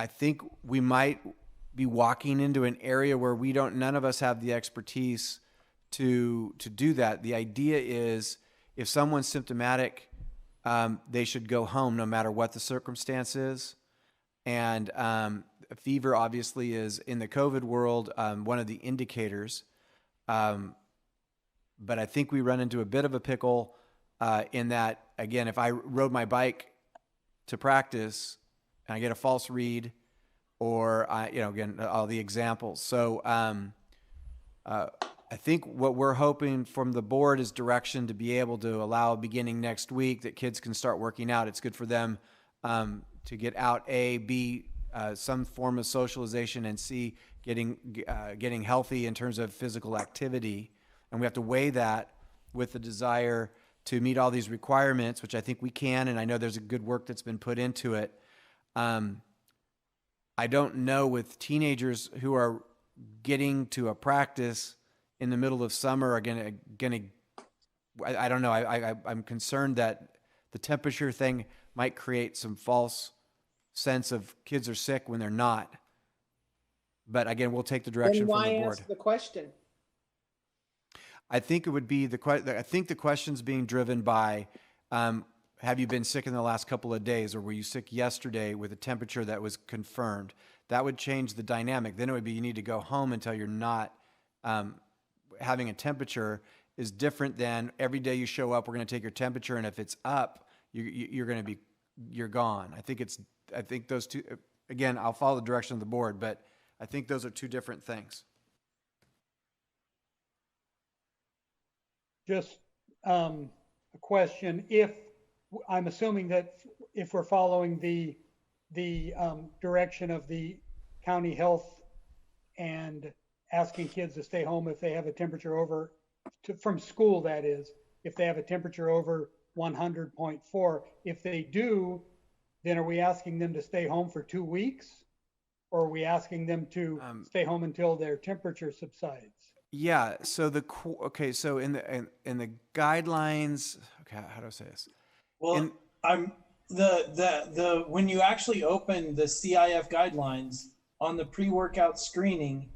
think we might be walking into an area where none of us have the expertise to do that. The idea is if someone's symptomatic, they should go home no matter what the circumstance is. And fever obviously is, in the COVID world, one of the indicators. But I think we run into a bit of a pickle in that, again, if I rode my bike to practice and I get a false read, or again, all the examples. So I think what we're hoping from the board is direction to be able to allow beginning next week that kids can start working out. It's good for them to get out, A, B, some form of socialization, and C, getting healthy in terms of physical activity. And we have to weigh that with the desire to meet all these requirements, which I think we can, and I know there's a good work that's been put into it. I don't know with teenagers who are getting to a practice in the middle of summer are gonna. I don't know. I'm concerned that the temperature thing might create some false sense of kids are sick when they're not. But again, we'll take the direction Then from the why board. ask the question? I think it would be I think the question's being driven by, have you been sick in the last couple of days, or were you sick yesterday with a temperature that was confirmed? That would change the dynamic. Then it would be you need to go home until you're not having a temperature. Is different than every day you show up, we're going to take your temperature, and if it's up, you're gone. I think those two. Again, I'll follow the direction of the board, but I think those are two different things. Just a question. I'm assuming that if we're following the direction of the county health and asking kids to stay home if they have a temperature over, from school that is, if they have a temperature over 100.4, if they do, then are we asking them to stay home for 2 weeks? Or are we asking them to stay home until their temperature subsides? Yeah. So so in the guidelines, okay, how do I say this? Well, when you actually open the CIF guidelines on the pre-workout screening,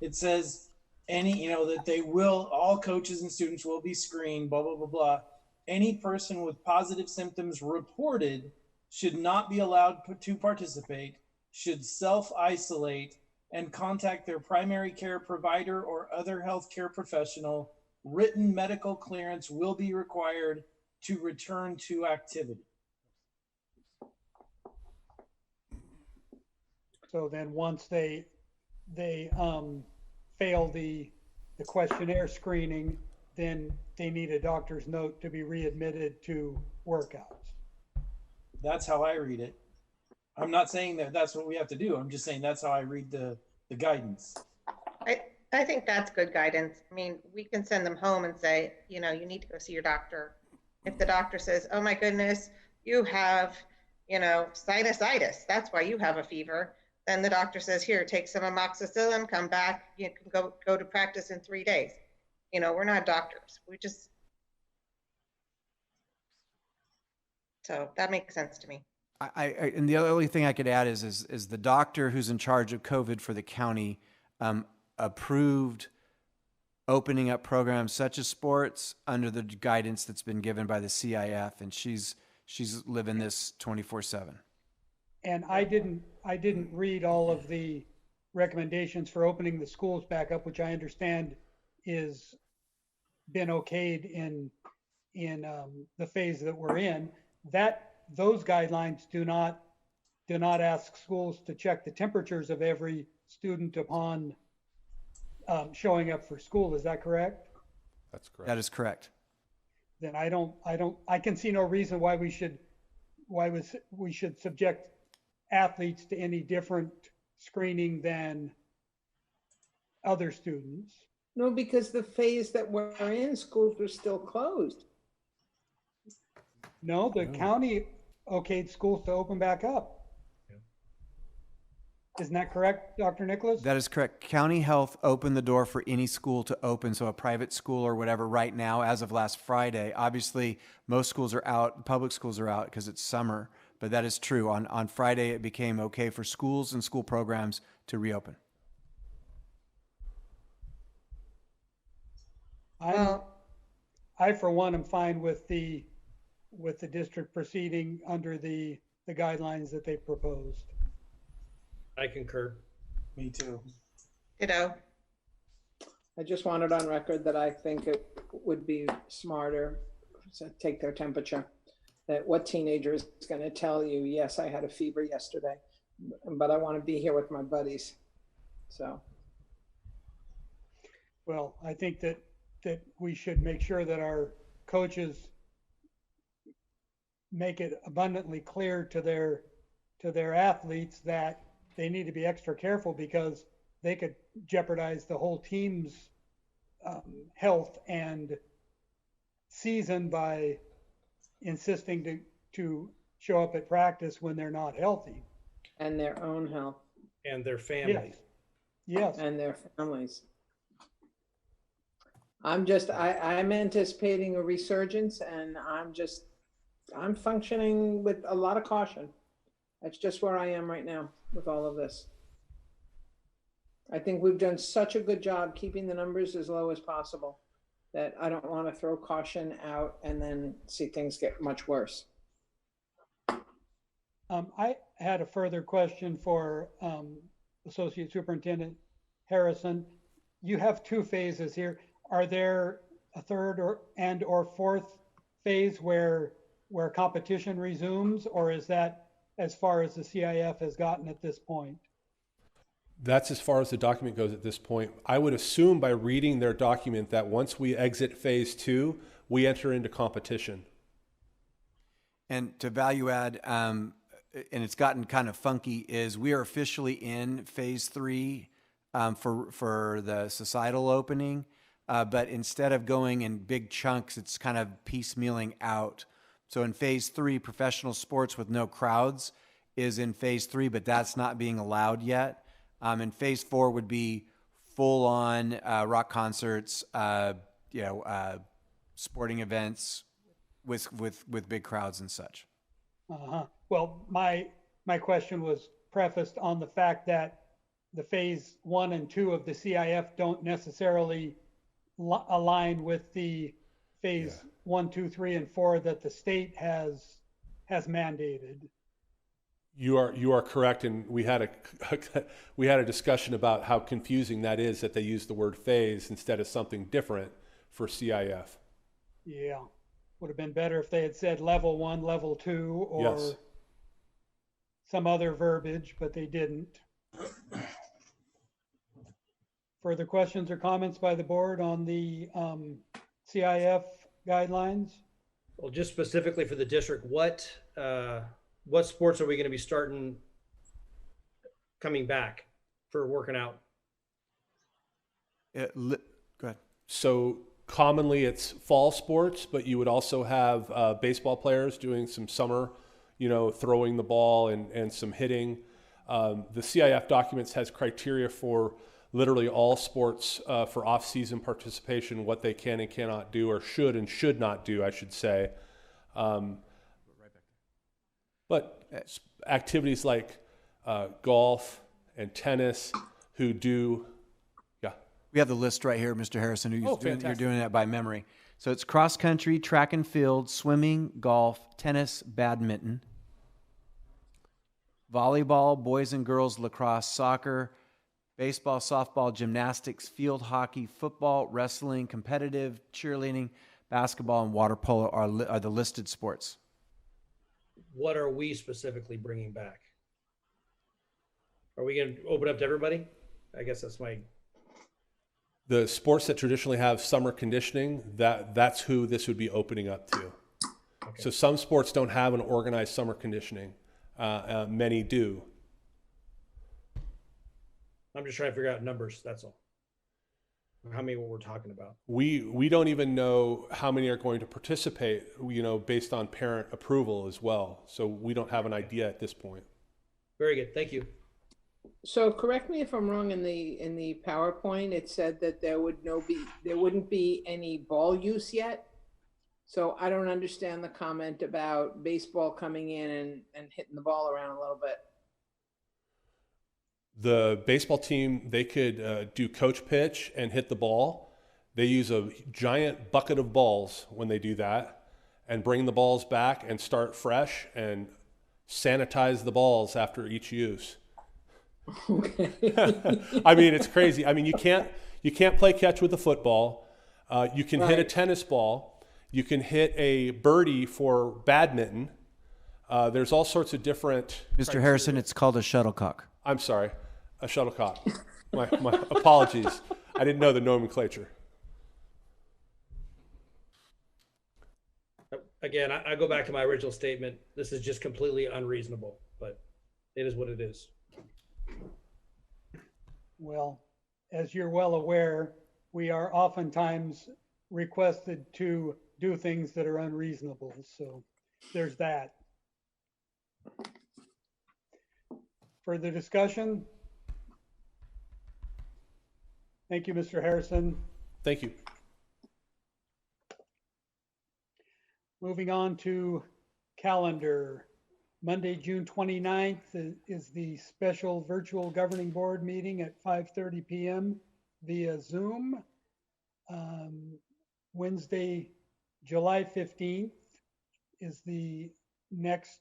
it says that all coaches and students will be screened, blah, blah, blah, blah. Any person with positive symptoms reported should not be allowed to participate, should self-isolate, and contact their primary care provider or other healthcare professional. Written medical clearance will be required to return to activity. So then once they fail the questionnaire screening, then they need a doctor's note to be readmitted to workouts. That's how I read it. I'm not saying that that's what we have to do. I'm just saying that's how I read the guidance. I think that's good guidance. I mean, we can send them home and say, you need to go see your doctor. If the doctor says, oh my goodness, you have, sinusitis, that's why you have a fever. Then the doctor says, here, take some amoxicillin, come back, you can go to practice in 3 days. We're not doctors. So that makes sense to me. And the only thing I could add is the doctor who's in charge of COVID for the county approved opening up programs such as sports under the guidance that's been given by the CIF, and she's living this 24/7. And I didn't read all of the recommendations for opening the schools back up, which I understand is been okayed in the phase that we're in. Those guidelines do not ask schools to check the temperatures of every student upon showing up for school. Is that correct? That's correct. That is correct. Then I can see no reason why we should subject athletes to any different screening than other students. No, because the phase that we're in, schools were still closed. No, the county okayed schools to open back up. Isn't that correct, Dr. Nicholas? That is correct. County Health opened the door for any school to open, so a private school or whatever right now, as of last Friday. Obviously, most schools are out, public schools are out because it's summer, but that is true. On Friday, it became okay for schools and school programs to reopen. I for one, am fine with the district proceeding under the guidelines that they proposed. I concur. Me too. Ditto. I just wanted on record that I think it would be smarter to take their temperature. that what teenager is going to tell you, yes, I had a fever yesterday, but I want to be here with my buddies. So. Well, I think that we should make sure that our coaches make it abundantly clear to their athletes that they need to be extra careful because they could jeopardize the whole team's health and season by insisting to show up at practice when they're not healthy. And their own health. And their families. Yes. And their families. I'm anticipating a resurgence, and I'm functioning with a lot of caution. That's just where I am right now with all of this. I think we've done such a good job keeping the numbers as low as possible that I don't want to throw caution out and then see things get much worse. I had a further question for Associate Superintendent Harrison. You have 2 phases here. Are there a third or fourth phase where competition resumes, or is that as far as the CIF has gotten at this point? That's as far as the document goes at this point. I would assume by reading their document that once we exit phase 2, we enter into competition. And to value add, and it's gotten kind of funky, is we are officially in phase 3 for the societal opening. But instead of going in big chunks, it's kind of piecemealing out. So in phase 3, professional sports with no crowds is in phase 3, but that's not being allowed yet. And phase 4 would be full on rock concerts, sporting events with big crowds and such. Well, my question was prefaced on the fact that the phase 1 and 2 of the CIF don't necessarily align with the phase 1, 2, 3, and 4 that the state has mandated. You are correct, and we had a discussion about how confusing that is that they use the word phase instead of something different for CIF. Yeah, would have been better if they had said level 1, level 2, or some other verbiage, but they didn't. Further questions or comments by the board on the CIF guidelines? Well, just specifically for the district, what sports are we going to be starting coming back for working out? Go ahead. So commonly it's fall sports, but you would also have baseball players doing some summer, throwing the ball and some hitting. The CIF documents has criteria for literally all sports for off-season participation, what they can and cannot do, or should and should not do, I should say. But activities like golf and tennis, who do, we have the list right here, Mr. Harrison. You're doing that by memory. So it's cross country, track and field, swimming, golf, tennis, badminton, volleyball, boys and girls lacrosse, soccer, baseball, softball, gymnastics, field hockey, football, wrestling, competitive, cheerleading, basketball, and water polo are the listed sports. What are we specifically bringing back? Are we going to open up to everybody? I guess that's the sports that traditionally have summer conditioning, that's who this would be opening up to. Okay. So some sports don't have an organized summer conditioning. Many do. I'm just trying to figure out numbers, that's all. How many we're talking about. We don't even know how many are going to participate, based on parent approval as well. So we don't have an idea at this point. Very good, thank you. So correct me if I'm wrong, in the PowerPoint, it said that there wouldn't be any ball use yet. So I don't understand the comment about baseball coming in and hitting the ball around a little bit. The baseball team, they could do coach pitch and hit the ball. They use a giant bucket of balls when they do that and bring the balls back and start fresh and sanitize the balls after each use. Okay. I mean, it's crazy. I mean, you can't play catch with a football. You can hit a tennis ball. You can hit a birdie for badminton. There's all sorts of different. Mr. Harrison, it's called a shuttlecock. I'm sorry, a shuttlecock. My apologies. I didn't know the nomenclature. Again, I go back to my original statement. This is just completely unreasonable, but it is what it is. Well, as you're well aware, we are oftentimes requested to do things that are unreasonable. So there's that. Further discussion? Thank you, Mr. Harrison. Thank you. Moving on to calendar. Monday, June 29th is the special virtual governing board meeting at 5:30 p.m. via Zoom. Wednesday, July 15th is the next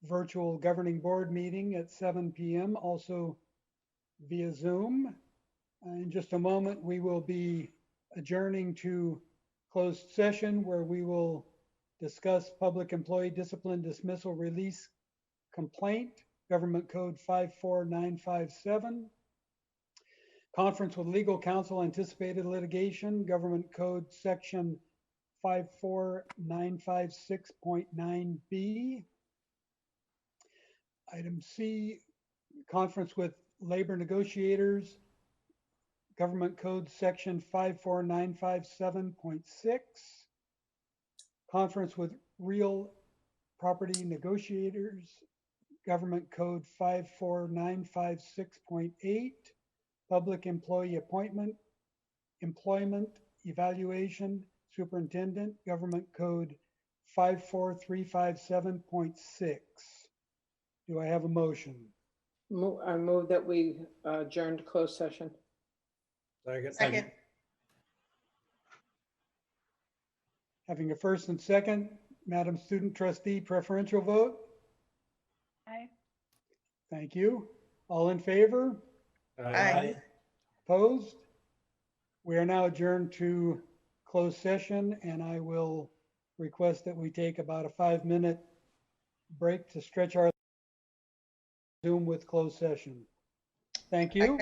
virtual governing board meeting at 7 p.m. also via Zoom. In just a moment, we will be adjourning to closed session where we will discuss public employee discipline dismissal release complaint, Government Code 54957. Conference with legal counsel, anticipated litigation, Government Code section 54956.9B. Item C, conference with labor negotiators, Government Code section 54957.6. Conference with real property negotiators, Government Code 54956.8. Public employee appointment, employment evaluation, superintendent, Government Code 54357.6. Do I have a motion? I move that we adjourn to closed session. Second. Having a first and second, Madam Student Trustee, preferential vote? Aye. Thank you. All in favor? Aye. Opposed? We are now adjourned to closed session, and I will request that we take about a 5-minute break to stretch our Zoom with closed session. Thank you.